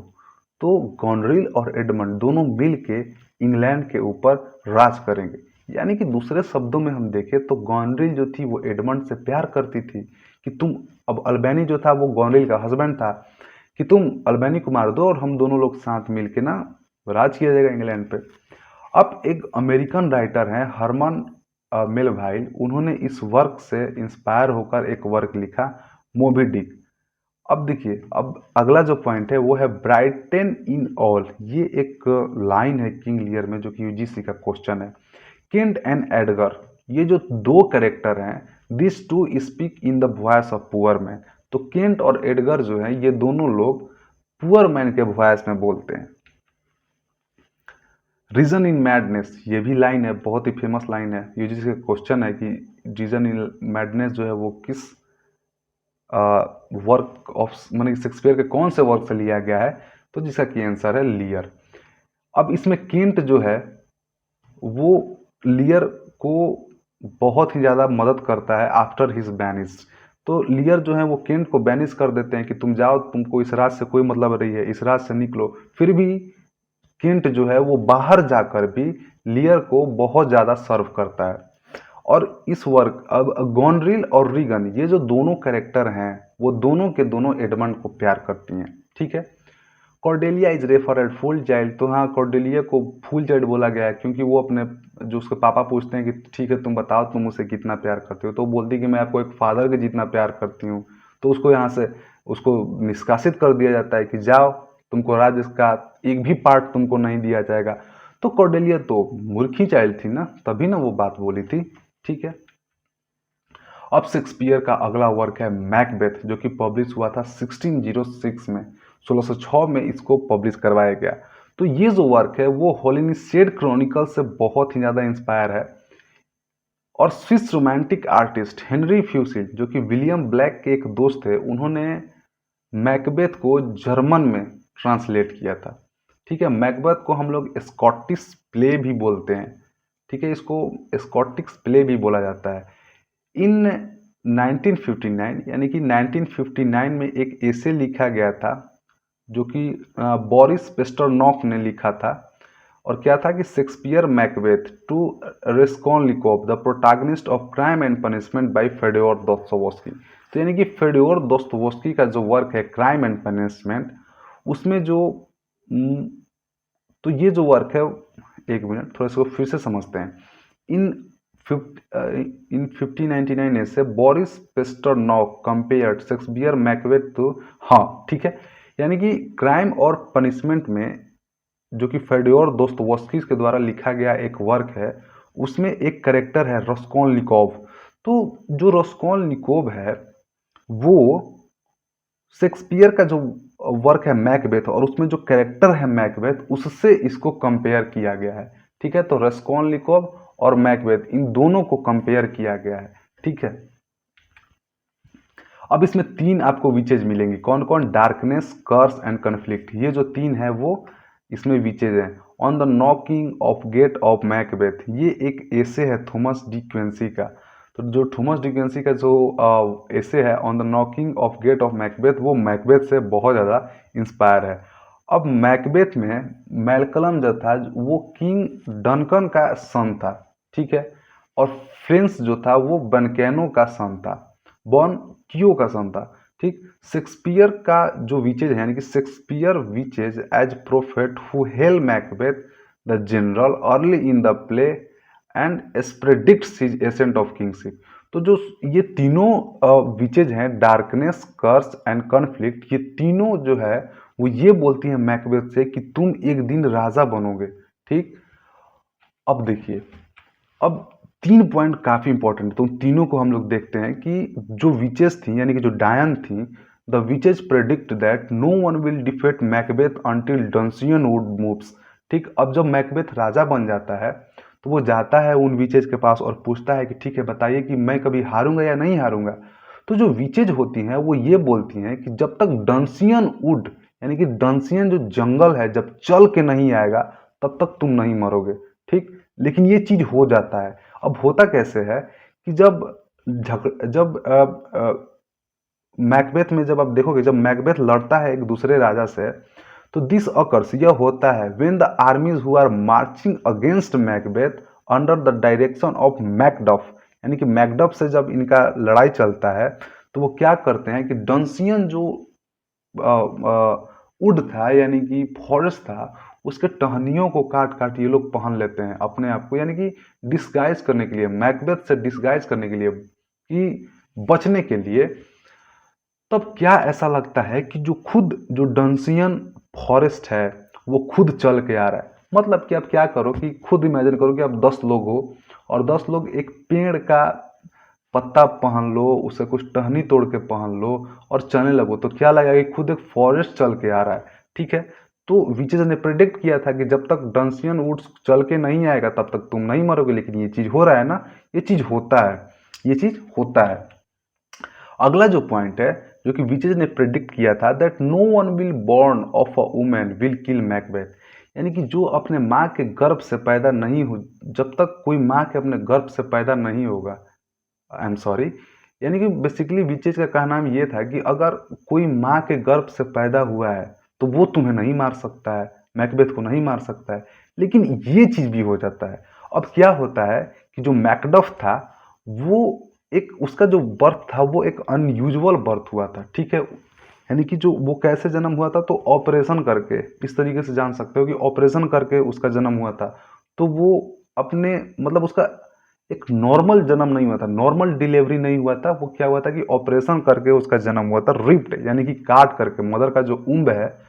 तो गॉनरिल और एडमंड दोनों मिल के इंग्लैंड के ऊपर राज करेंगे। यानी कि दूसरे शब्दों में हम देखें तो गॉनरिल जो थी वो एडमंड से प्यार करती थी कि तुम, अब अल्बेनी जो था वो गॉनरिल का हस्बैंड था, कि तुम अल्बेनी को मार दो और हम दोनों लोग साथ मिल के ना राज किया जाएगा इंग्लैंड पे। अब एक अमेरिकन राइटर हैं हरमन मेलवाइल, उन्होंने इस वर्क से इंस्पायर होकर एक वर्क लिखा मोबी डिक। अब देखिए, अब अगला जो पॉइंट है वो है ब्राइटन इन ऑल। ये एक लाइन है किंग लियर में जो कि यूजीसी का क्वेश्चन है। केंट एंड एडगर, ये जो दो कैरेक्टर हैं, this to speak in the voice of poor man. तो केंट और एडगर जो है ये दोनों लोग पुअर मैन के वॉइस में बोलते हैं। रीजन इन मैडनेस, ये भी लाइन है, बहुत ही फेमस लाइन है। यूजीसी का क्वेश्चन है कि रीजन इन मैडनेस जो है वो किस वर्क ऑफ माने शेक्सपियर के कौन से वर्क से लिया गया है, तो जिसका की आंसर है लियर। अब इसमें केंट जो है वो लियर को बहुत ही ज़्यादा मदद करता है आफ्टर हिज बैनिश। तो लियर जो है वो केंट को बैनिश कर देते हैं कि तुम जाओ, तुमको इस राज से कोई मतलब नहीं है, इस राज से निकलो। फिर भी केंट जो है वो बाहर जाकर भी लियर को बहुत ज़्यादा सर्व करता है। और इस वर्क, अब गॉनरिल और रीगन ये जो दोनों कैरेक्टर हैं वो दोनों के दोनों एडमंड को प्यार करती हैं, ठीक है। Cordelia is referred full child, तो हाँ कॉर्डेलिया को फुल चाइल्ड बोला गया है क्योंकि वो अपने जो उसके पापा पूछते हैं कि ठीक है तुम बताओ तुम उसे कितना प्यार करते हो, तो वो बोलती है कि मैं आपको एक फादर के जितना प्यार करती हूँ। तो उसको यहाँ से उसको निष्कासित कर दिया जाता है कि जाओ, तुमको राज्य का एक भी पार्ट तुमको नहीं दिया जाएगा। तो कॉर्डेलिया तो मूर्खी चाइल्ड थी ना, तभी ना वो बात बोली थी, ठीक है। अब शेक्सपियर का अगला वर्क है मैकबेथ, जो कि पब्लिश हुआ था 1606 में, 1606 में इसको पब्लिश करवाया गया। तो ये जो वर्क है वो होलिनिशेड क्रॉनिकल से बहुत ही ज़्यादा इंस्पायर है। और स्विस रोमांटिक आर्टिस्ट हेनरी फ्यूसिल, जो कि विलियम ब्लैक के एक दोस्त थे, उन्होंने मैकबेथ को जर्मन में ट्रांसलेट किया था, ठीक है। मैकबेथ को हम लोग स्कॉटिश प्ले भी बोलते हैं, ठीक है, इसको स्कॉटिश प्ले भी बोला जाता है। इन 1959 यानी कि 1959 में एक एसे लिखा गया था जो कि बोरिस पेस्टरनॉक ने लिखा था, और क्या था कि Shakespeare Macbeth to Raskolnikov the protagonist of Crime and Punishment by Fyodor Dostoevsky. तो यानी कि फेडोर दोस्तोयेवस्की का जो वर्क है क्राइम एंड पनिशमेंट, उसमें जो तो ये जो वर्क है, एक मिनट थोड़ा इसको फिर से समझते हैं। इन 1599 से Boris Pasternak compared Shakespeare Macbeth to, हाँ ठीक है, यानी कि क्राइम और पनिशमेंट में जो कि फेडोर दोस्तोयेवस्की के द्वारा लिखा गया एक वर्क है, उसमें एक कैरेक्टर है रस्कोनलिकोव। तो जो रस्कोनलिकोव है वो शेक्सपियर का जो वर्क है मैकबेथ और उसमें जो कैरेक्टर है मैकबेथ, उससे इसको कंपेयर किया गया है। ठीक है, तो रस्कोनलिकोव और मैकबेथ इन दोनों को कंपेयर किया गया है। ठीक है, अब इसमें 3 आपको विचेज मिलेंगी। कौन कौन? Darkness, curse and conflict. ये जो 3 है वो इसमें विचेज है। On the knocking of gate of Macbeth, ये एक एसे है थॉमस डी क्विंसी का। तो जो थॉमस डी क्विंसी का जो एसे है on the knocking of gate of Macbeth, वो मैकबेथ से बहुत ज़्यादा इंस्पायर है। अब मैकबेथ में मैलकलम जो था वो किंग डनकन का सन था। ठीक है, और फ्रेंस जो था वो बनकैनो का सन था, बॉन क्यू का सन था। ठीक, शेक्सपियर का जो विचेज है, यानी कि Shakespeare witches as prophet who hail Macbeth the general early in the play and predicts his ascent of kingship. तो जो ये तीनों विचेज हैं, डार्कनेस, कर्स एंड कॉन्फ्लिक्ट, ये तीनों जो है वो ये बोलती है मैकबेथ से कि तुम एक दिन राजा बनोगे। ठीक, अब देखिए, अब 3 पॉइंट काफी इंपॉर्टेंट है, तो तीनों को हम लोग देखते हैं कि जो विचेस थी, यानी कि जो डायन थी, the witches predict that no one will defeat Macbeth until Dunsinane wood moves. ठीक, अब जब मैकबेथ राजा बन जाता है तो वो जाता है उन विचेज के पास और पूछता है कि ठीक है बताइए कि मैं कभी हारूंगा या नहीं हारूंगा। तो जो विचेज होती हैं वो ये बोलती हैं कि जब तक डंसियन वुड, यानी कि डंसियन जो जंगल है, जब चल के नहीं आएगा तब तक तुम नहीं मरोगे। ठीक, लेकिन ये चीज हो जाता है। अब होता कैसे है कि जब मैकबेथ में जब आप देखोगे, जब मैकबेथ लड़ता है एक दूसरे राजा से, तो दिस अकर्स, यह होता है when the armies who are marching against Macbeth under the direction of Macduff, यानी कि मैकडफ से जब इनका लड़ाई चलता है तो वो क्या करते हैं कि डंसियन जो वुड था, यानी कि फॉरेस्ट था, उसके टहनियों को काट काट ये लोग पहन लेते हैं अपने आप को, यानी कि डिस्गाइज करने के लिए, मैकबेथ से डिस्गाइज करने के लिए, कि बचने के लिए। तब क्या ऐसा लगता है कि जो डंसियन फॉरेस्ट है वो खुद चल के आ रहा है। मतलब कि आप क्या करो कि खुद इमेजिन करो कि आप 10 लोग हो और 10 लोग एक पेड़ का पत्ता पहन लो, उसे कुछ टहनी तोड़ के पहन लो और चलने लगो, तो क्या लगेगा कि खुद एक फॉरेस्ट चल के आ रहा है। ठीक है, तो विचेज ने प्रेडिक्ट किया था कि जब तक डंसियन वुड्स चल के नहीं आएगा तब तक तुम नहीं मरोगे, लेकिन ये चीज हो रहा है ना, ये चीज होता है, ये चीज होता है। अगला जो पॉइंट है जो कि विचेज ने प्रेडिक्ट किया था, that no one will born of a women will kill Macbeth, यानी कि जो अपने माँ के गर्भ से पैदा नहीं हो, जब तक कोई माँ के अपने गर्भ से पैदा नहीं होगा, आई एम सॉरी, यानी कि बेसिकली विचेज का कहना ये था कि अगर कोई माँ के गर्भ से पैदा हुआ है तो वो तुम्हें नहीं मार सकता है, मैकबेथ को नहीं मार सकता है। लेकिन ये चीज भी हो जाता है। अब क्या होता है कि जो मैकडफ था वो एक, उसका जो बर्थ था वो एक अनयूजुअल बर्थ हुआ था। ठीक है, यानी कि जो वो कैसे जन्म हुआ था, तो ऑपरेशन करके, इस तरीके से जान सकते हो कि ऑपरेशन करके उसका जन्म हुआ था। तो वो अपने, मतलब उसका एक नॉर्मल जन्म नहीं हुआ था, नॉर्मल डिलीवरी नहीं हुआ था, वो क्या हुआ था कि ऑपरेशन करके उसका जन्म हुआ था, रिप्ड, यानी कि काट करके, मदर का जो उम्ब है,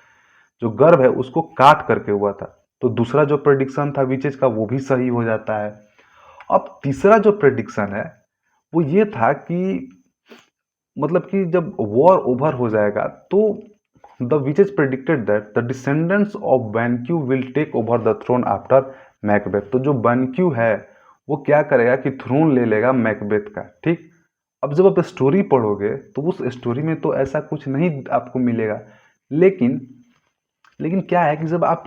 जो गर्भ है, उसको काट करके हुआ था। तो दूसरा जो प्रेडिक्शन था विचेज का वो भी सही हो जाता है। अब तीसरा जो प्रेडिक्शन है वो ये था कि मतलब कि जब वॉर ओवर हो जाएगा तो the witches predicted that the descendants of Banquo will take over the throne after Macbeth. तो जो बैनक्यू है वो क्या करेगा कि थ्रोन ले लेगा मैकबेथ का। ठीक, अब जब आप स्टोरी पढ़ोगे तो उस स्टोरी में तो ऐसा कुछ नहीं आपको मिलेगा, लेकिन क्या है कि जब आप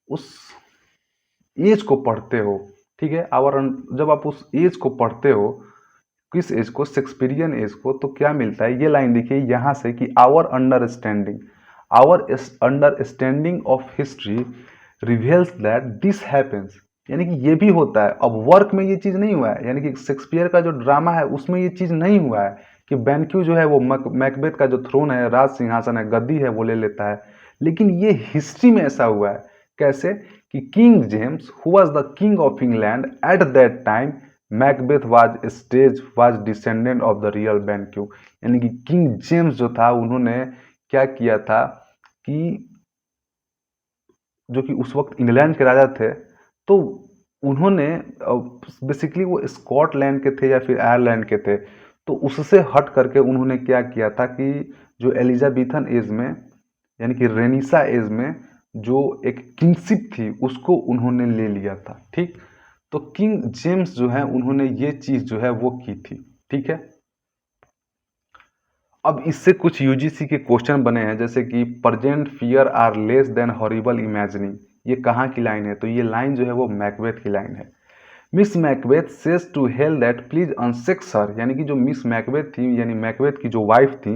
उस एज को पढ़ते हो, ठीक है, जब आप उस एज को पढ़ते हो, किस एज को, शेक्सपियरियन एज को, तो क्या मिलता है, ये लाइन देखिए यहाँ से कि our understanding of history reveals that this happens, यानी कि ये भी होता है। अब वर्क में ये चीज़ नहीं हुआ है, यानी कि शेक्सपियर का जो ड्रामा है उसमें ये चीज़ नहीं हुआ है कि बेनक्यू जो है वो मैकबेथ का जो थ्रोन है, राज सिंहासन है, गद्दी है, वो ले लेता है। लेकिन ये हिस्ट्री में ऐसा हुआ है। कैसे कि king James who was the king of England at that time, Macbeth was descendant of the real BenQ, यानी कि किंग जेम्स जो था उन्होंने क्या किया था कि जो कि उस वक्त इंग्लैंड के राजा थे, तो उन्होंने बेसिकली वो स्कॉटलैंड के थे या फिर आयरलैंड के थे, तो उससे हट करके उन्होंने क्या किया था कि जो एलिजाबेथन एज में, यानी कि रेनिसा एज में जो एक किंगशिप थी उसको उन्होंने ले लिया था। ठीक, तो किंग जेम्स जो है उन्होंने ये चीज जो है वो की थी। ठीक है, अब इससे कुछ यूजीसी के क्वेश्चन बने हैं, जैसे कि present fear are less than horrible imagining, ये कहाँ की लाइन है? तो ये लाइन जो है वो मैकबेथ की लाइन है। Miss Macbeth says to hell that please unsex her, यानी कि जो मिस मैकबेथ थी, यानी मैकबेथ की जो वाइफ थी,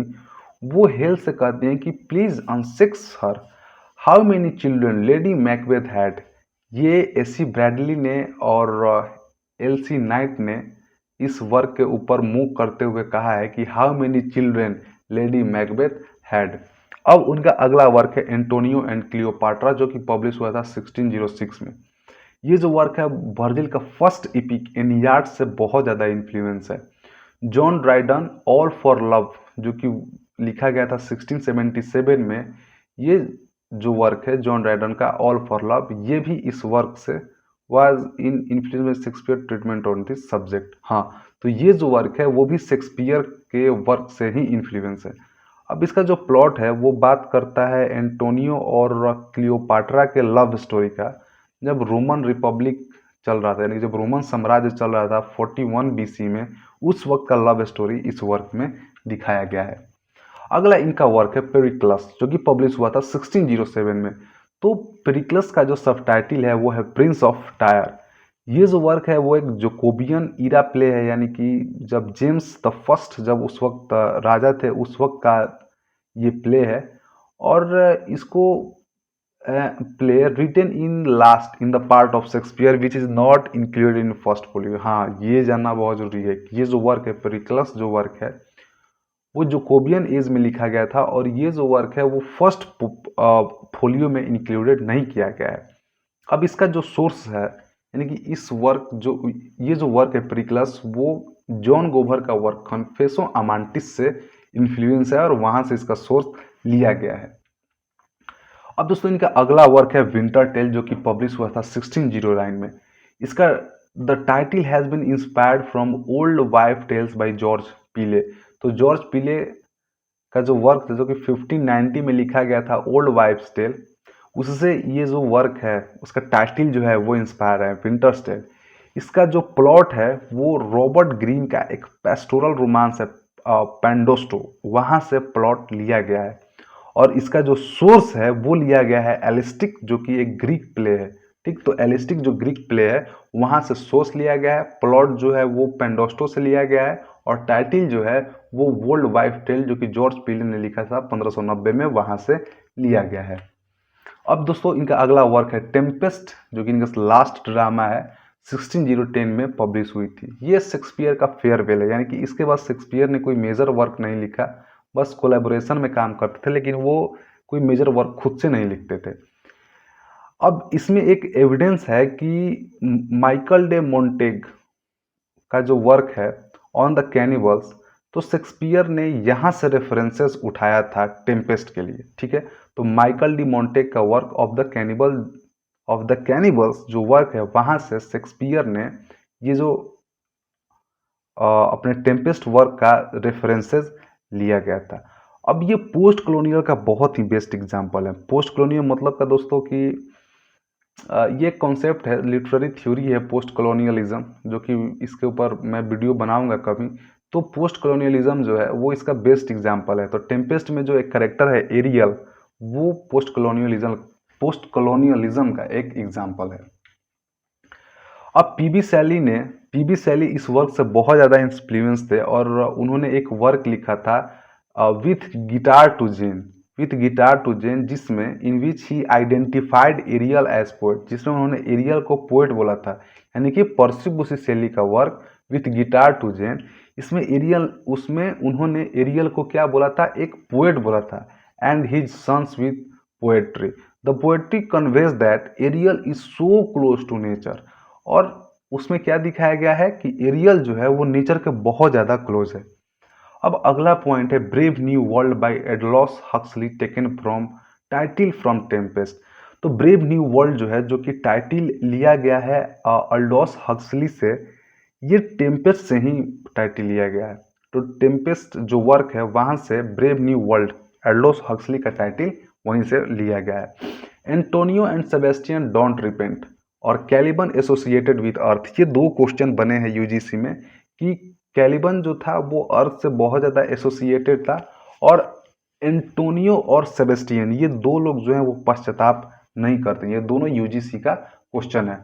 वो हेल से कहती हैं कि please unsex her. How many children lady Macbeth had, ये एसी ब्रैडली ने और एलसी नाइट ने इस वर्क के ऊपर मूव करते हुए कहा है कि how many children lady Macbeth had. अब उनका अगला वर्क है एंटोनियो एंड क्लियोपाट्रा, जो कि पब्लिश हुआ था 1606 में। ये जो वर्क है वर्जिल का फर्स्ट इपिक एनियाड से बहुत ज़्यादा इन्फ्लुएंस है। John Dryden all for love, जो कि लिखा गया था 1677 में, ये जो वर्क है जॉन ड्राइडन का ऑल फॉर लव, ये भी इस वर्क से was in influence Shakespeare treatment on this subject. हाँ, तो ये जो वर्क है वो भी शेक्सपियर के वर्क से ही इन्फ्लुएंस है। अब इसका जो प्लॉट है वो बात करता है एंटोनियो और क्लियोपाट्रा के लव स्टोरी का, जब रोमन रिपब्लिक चल रहा था, यानी जब रोमन साम्राज्य चल रहा था 41 बीसी में, उस वक्त का लव स्टोरी इस वर्क में दिखाया गया है। अगला इनका वर्क है पेरिक्लस, जो कि पब्लिश हुआ था 1607 में। तो पेरिक्लस का जो सबटाइटल है वो है प्रिंस ऑफ टायर। ये जो वर्क है वो एक जोकोबियन ईरा प्ले है, यानी कि जब जेम्स द फर्स्ट जब उस वक्त राजा थे उस वक्त का ये प्ले है। और इसको play written in last in the part of Shakespeare which is not included in first folio. हाँ, ये जानना बहुत जरूरी है कि ये जो वर्क है पेरिक्लस जो वर्क है वो जोकोबियन एज में लिखा गया था, और ये जो वर्क है वो फर्स्ट फोलियो में इंक्लूडेड नहीं किया गया है। अब इसका जो सोर्स है, यानी कि इस वर्क जो ये जो वर्क है पेरिक्लस, वो जॉन गोभर का वर्क कन्फेसो अमांटिस से इन्फ्लुएंस है और वहां से इसका सोर्स लिया गया है। अब दोस्तों इनका अगला वर्क है विंटर टेल, जो कि पब्लिश हुआ था 1609 में। इसका the title has been inspired from old wife tales by George Peele. तो जॉर्ज पीले का जो वर्क था जो कि 1590 में लिखा गया था ओल्ड वाइफ्स टेल, उससे ये जो वर्क है उसका टाइटल जो है वो इंस्पायर है विंटर्स टेल। इसका जो प्लॉट है वो रॉबर्ट ग्रीन का एक पेस्टोरल रोमांस है पेंडोस्टो, वहां से प्लॉट लिया गया है। और इसका जो सोर्स है वो लिया गया है एलिस्टिक, जो कि एक ग्रीक प्ले है। ठीक, तो एलिस्टिक जो ग्रीक प्ले है वहां से सोर्स लिया गया है, प्लॉट जो है वो पेंडोस्टो से लिया गया है, और टाइटल जो है वो ओल्ड वाइफ टेल जो कि जॉर्ज पीले ने लिखा था 1590 में, वहां से लिया गया है। अब दोस्तों इनका अगला वर्क है टेम्पेस्ट, जो कि इनका लास्ट ड्रामा है 1610 में पब्लिश हुई थी। ये शेक्सपियर का फेयरवेल है, यानी कि इसके बाद शेक्सपियर ने कोई मेजर वर्क नहीं लिखा, बस कोलैबोरेशन में काम करते थे, लेकिन वो कोई मेजर वर्क खुद से नहीं लिखते थे। अब इसमें एक एविडेंस है कि माइकल डे मोंटेग का जो वर्क है ऑन द कैनिबल्स, तो शेक्सपियर ने यहाँ से रेफरेंसेस उठाया था टेम्पेस्ट के लिए। ठीक है, तो माइकल डी मोंटेग का वर्क ऑफ द कैनिबल्स जो वर्क है वहाँ से शेक्सपियर ने ये जो अपने टेम्पेस्ट वर्क का रेफरेंसेस लिया गया था। अब ये पोस्ट कॉलोनियल का बहुत ही बेस्ट एग्जांपल है। पोस्ट कॉलोनियल मतलब का दोस्तों कि ये कॉन्सेप्ट है, लिटरेरी थ्योरी है पोस्ट कॉलोनियलिज्म, जो कि इसके ऊपर मैं वीडियो बनाऊंगा कभी। तो पोस्ट कॉलोनियलिज्म जो है वो इसका बेस्ट एग्जांपल है। तो टेम्पेस्ट में जो एक करेक्टर है एरियल, वो पोस्ट कॉलोनियलिज्म का एक एग्जांपल है। अब पीबी शैली इस वर्क से बहुत ज़्यादा इंफ्लुएंस थे, और उन्होंने एक वर्क लिखा था with guitar to Jean. With guitar to Jane, जिसमें in which he identified Ariel as poet, जिसमें उन्होंने एरियल को पोएट बोला था, यानी कि पर्सी बुसी शैली का वर्क विथ गिटार टू जेन। इसमें एरियल, उसमें उन्होंने एरियल को क्या बोला था, एक पोएट बोला था। And his sons with poetry, the poetry conveys that Ariel is so close to nature. और उसमें क्या दिखाया गया है कि एरियल जो है वो नेचर के बहुत ज़्यादा क्लोज है। अब अगला पॉइंट है ब्रेव न्यू वर्ल्ड बाय एडलॉस Huxley, taken from title from Tempest. तो ब्रेव न्यू वर्ल्ड जो है, जो कि टाइटिल लिया गया है अल्डोस हक्सली से, ये टेम्पेस्ट से ही टाइटिल लिया गया है। तो टेम्पेस्ट जो वर्क है वहां से brave New world, Eldhose Huxley का टाइटिल वहीं से लिया गया है। Antonio and Sebastian don't repent और कैलिबन एसोसिएटेड विद अर्थ, ये दो क्वेश्चन बने हैं यूजीसी में कि कैलिबन जो था वो अर्थ से बहुत ज़्यादा एसोसिएटेड था, और एंटोनियो और सेबेस्टियन, ये दो लोग जो हैं वो पश्चाताप नहीं करते। ये दोनों यूजीसी का क्वेश्चन है।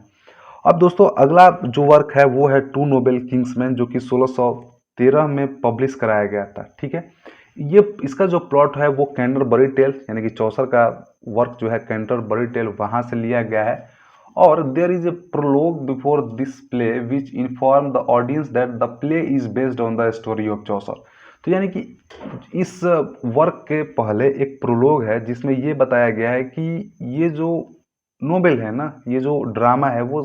अब दोस्तों अगला जो वर्क है वो है टू नोबेल किंग्समैन, जो कि 1613 में पब्लिश कराया गया था। ठीक है, ये इसका जो प्लॉट है वो कैंटरबरी टेल, यानी कि चौसर का वर्क जो है कैंटरबरी टेल वहां से लिया गया है। और there is a prologue before this play which inform the audience that the play is based on the story of Chaucer. तो यानी कि इस वर्क के पहले एक प्रोलॉग है जिसमें ये बताया गया है कि ये जो नोवेल है ना, ये जो ड्रामा है वो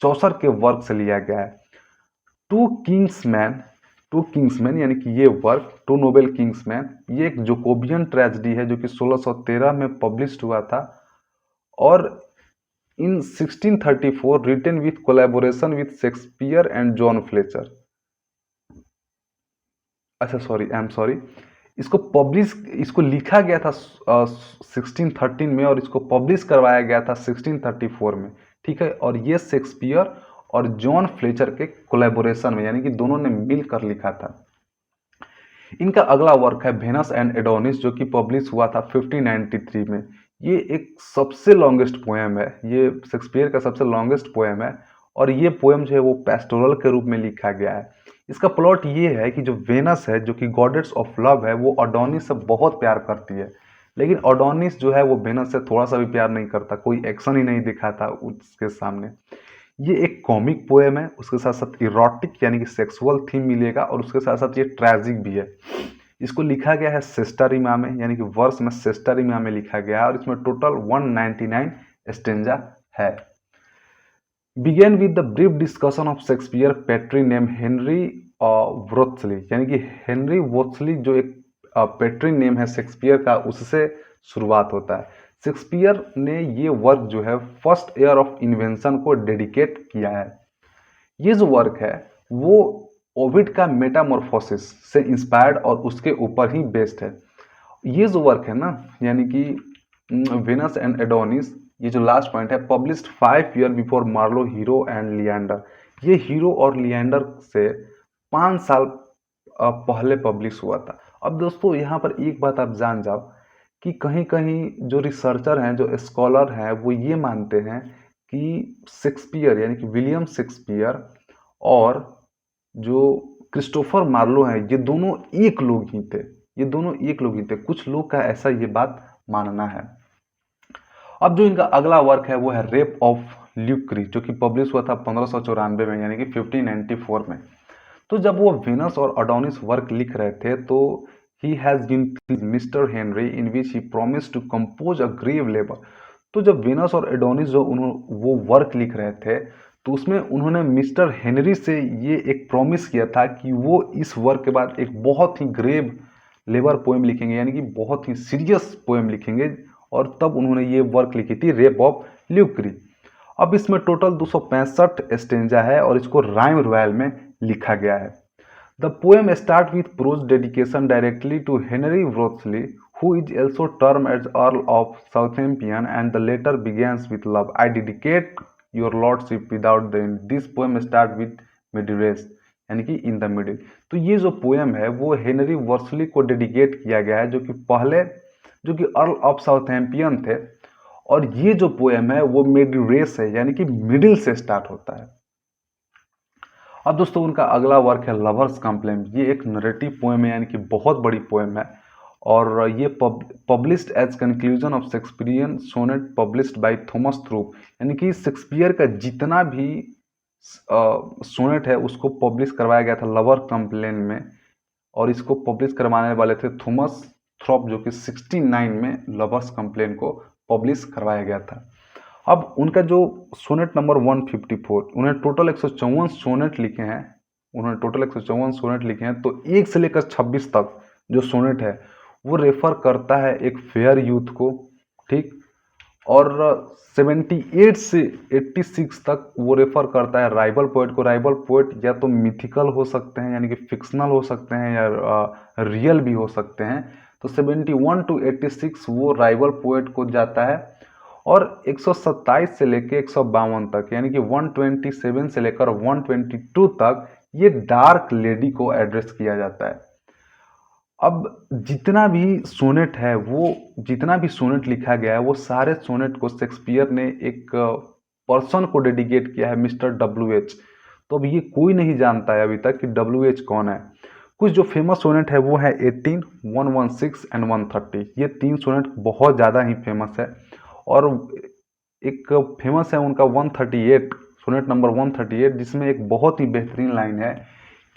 चौसर के वर्क से लिया गया है। टू किंग्समैन, टू किंग्समैन यानी कि ये वर्क टू नोबेल किंग्समैन, ये एक जोकोबियन ट्रेजेडी है जो कि 1613 में पब्लिश हुआ था। और in 1634 written with collaboration with Shakespeare and John Fletcher. अच्छा सॉरी, आई एम सॉरी, इसको लिखा गया था 1613 में और इसको पब्लिश करवाया गया था 1634 में। ठीक है, और ये शेक्सपियर और जॉन फ्लेचर के कोलैबोरेशन में, यानी कि दोनों ने मिलकर लिखा था। इनका अगला वर्क है वेनस एंड एडोनिस, जो कि पब्लिश हुआ था 1593 में। ये एक सबसे लॉन्गेस्ट पोएम है, ये शेक्सपियर का सबसे लॉन्गेस्ट पोएम है, और ये पोएम जो है वो पेस्टोरल के रूप में लिखा गया है। इसका प्लॉट ये है कि जो वेनस है, जो कि गॉडेस ऑफ लव है, वो अडोनिस से बहुत प्यार करती है, लेकिन अडोनिस जो है वो वेनस से थोड़ा सा भी प्यार नहीं करता, कोई एक्शन ही नहीं दिखाता उसके सामने। ये एक कॉमिक पोएम है, उसके साथ साथ इरोटिक यानी कि सेक्सुअल थीम मिलेगा, और उसके साथ साथ ये ट्रैजिक भी है। इसको लिखा गया है सेस्टारिमा में, यानी कि वर्ष में सेस्टारिमा में लिखा गया है, और इसमें टोटल 199 स्टेंजा है। Begin with the brief discussion of Shakespeare poetry name Henry Wriothesley, यानी कि हेनरी वोथ्सली जो एक पेट्री नेम है शेक्सपियर का, उससे शुरुआत होता है। शेक्सपियर ने ये वर्क जो है फर्स्ट ईयर ऑफ इन्वेंशन को डेडिकेट किया है। ये जो वर्क है वो ओविड का मेटामॉर्फोसिस से इंस्पायर्ड और उसके ऊपर ही बेस्ड है। ये जो वर्क है ना, यानी कि वेनस एंड एडोनिस, ये जो लास्ट पॉइंट है, published 5 year before Marlowe, Hero and Leander. ये हीरो और लिएंडर से 5 साल पहले पब्लिश हुआ था। अब दोस्तों यहाँ पर एक बात आप जान जाओ कि कहीं कहीं जो रिसर्चर हैं, जो स्कॉलर हैं, वो ये मानते हैं कि शेक्सपियर यानी कि विलियम शेक्सपियर और जो क्रिस्टोफर मार्लो हैं, ये दोनों एक लोग ही थे, ये दोनों एक लोग ही थे। कुछ लोग का ऐसा ये बात मानना है। अब जो इनका अगला वर्क है वो है रेप ऑफ ल्यूक्री, जो कि पब्लिश हुआ था 1594 में, यानी कि 1594 में। तो जब वो वेनस और अडोनिस वर्क लिख रहे थे तो he has been Mister Henry in which he promise to compose a grave labour. तो जब वेनस और एडोनिस जो वो वर्क लिख रहे थे तो उसमें उन्होंने मिस्टर हेनरी से ये एक प्रॉमिस किया था कि वो इस वर्क के बाद एक बहुत ही ग्रेव लेबर पोएम लिखेंगे, यानी कि बहुत ही सीरियस पोएम लिखेंगे, और तब उन्होंने ये वर्क लिखी थी रेप ऑफ ल्यूक्री। अब इसमें टोटल 265 स्टेंजा है और इसको राइम रॉयल में लिखा गया है। The poem start with prose dedication directly to Henry Wriothesley, who is also termed as Earl of Southampton, and the letter begins with love. I dedicate your lordship without the end. This poem start with midirace, यानी कि in the middle. तो ये जो poem है वो Henry वर्सली को dedicate किया गया है, जो कि अर्ल ऑफ साउथैम्पियन थे। और ये जो पोएम है वो मिडिरेस है, यानी कि मिडिल से स्टार्ट होता है। अब दोस्तों उनका अगला वर्क है लवर्स कंप्लेन। ये एक नरेटिव पोएम है, यानी कि बहुत बड़ी पोएम है, और ये published as conclusion of Shakespearean sonnet published by Thomas Thorpe, यानी कि शेक्सपियर का जितना भी सोनेट है उसको पब्लिश करवाया गया था लवर कंप्लेन में, और इसको पब्लिश करवाने वाले थे थॉमस थ्रॉप, जो कि 69 में लवर्स कंप्लेन को पब्लिश करवाया गया था। अब उनका जो सोनेट नंबर 154, उन्हें टोटल 154 सोनेट लिखे हैं, तो 1 से लेकर 26 तक जो सोनेट है वो रेफर करता है एक फेयर यूथ को, ठीक। और 78 से 86 तक वो रेफर करता है राइवल पोएट को। राइवल पोएट या तो मिथिकल हो सकते हैं, यानी कि फिक्शनल हो सकते हैं, या रियल भी हो सकते हैं। तो 71 टू 86 वो राइवल पोएट को जाता है, और 127 से लेकर 152 तक, यानी कि 127 से लेकर 122 तक ये डार्क लेडी को एड्रेस किया जाता है। अब जितना भी सोनेट लिखा गया है वो सारे सोनेट को शेक्सपियर ने एक पर्सन को डेडिकेट किया है, मिस्टर WH। तो अब ये कोई नहीं जानता है अभी तक कि WH कौन है। कुछ जो फेमस सोनेट है वो है 18, 116 एंड 130। ये 3 सोनेट बहुत ज़्यादा ही फेमस है। और एक फेमस है उनका 138, सोनेट नंबर 138, जिसमें एक बहुत ही बेहतरीन लाइन है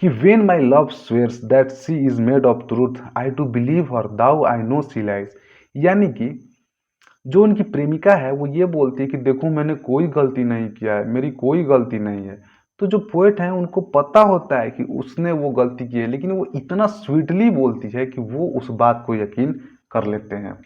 कि when my love swears that she is made of truth I do believe her though I know she lies. यानी कि जो उनकी प्रेमिका है वो ये बोलती है कि देखो मैंने कोई गलती नहीं किया है, मेरी कोई गलती नहीं है। तो जो पोएट है उनको पता होता है कि उसने वो गलती की है, लेकिन वो इतना स्वीटली बोलती है कि वो उस बात को यकीन कर लेते हैं।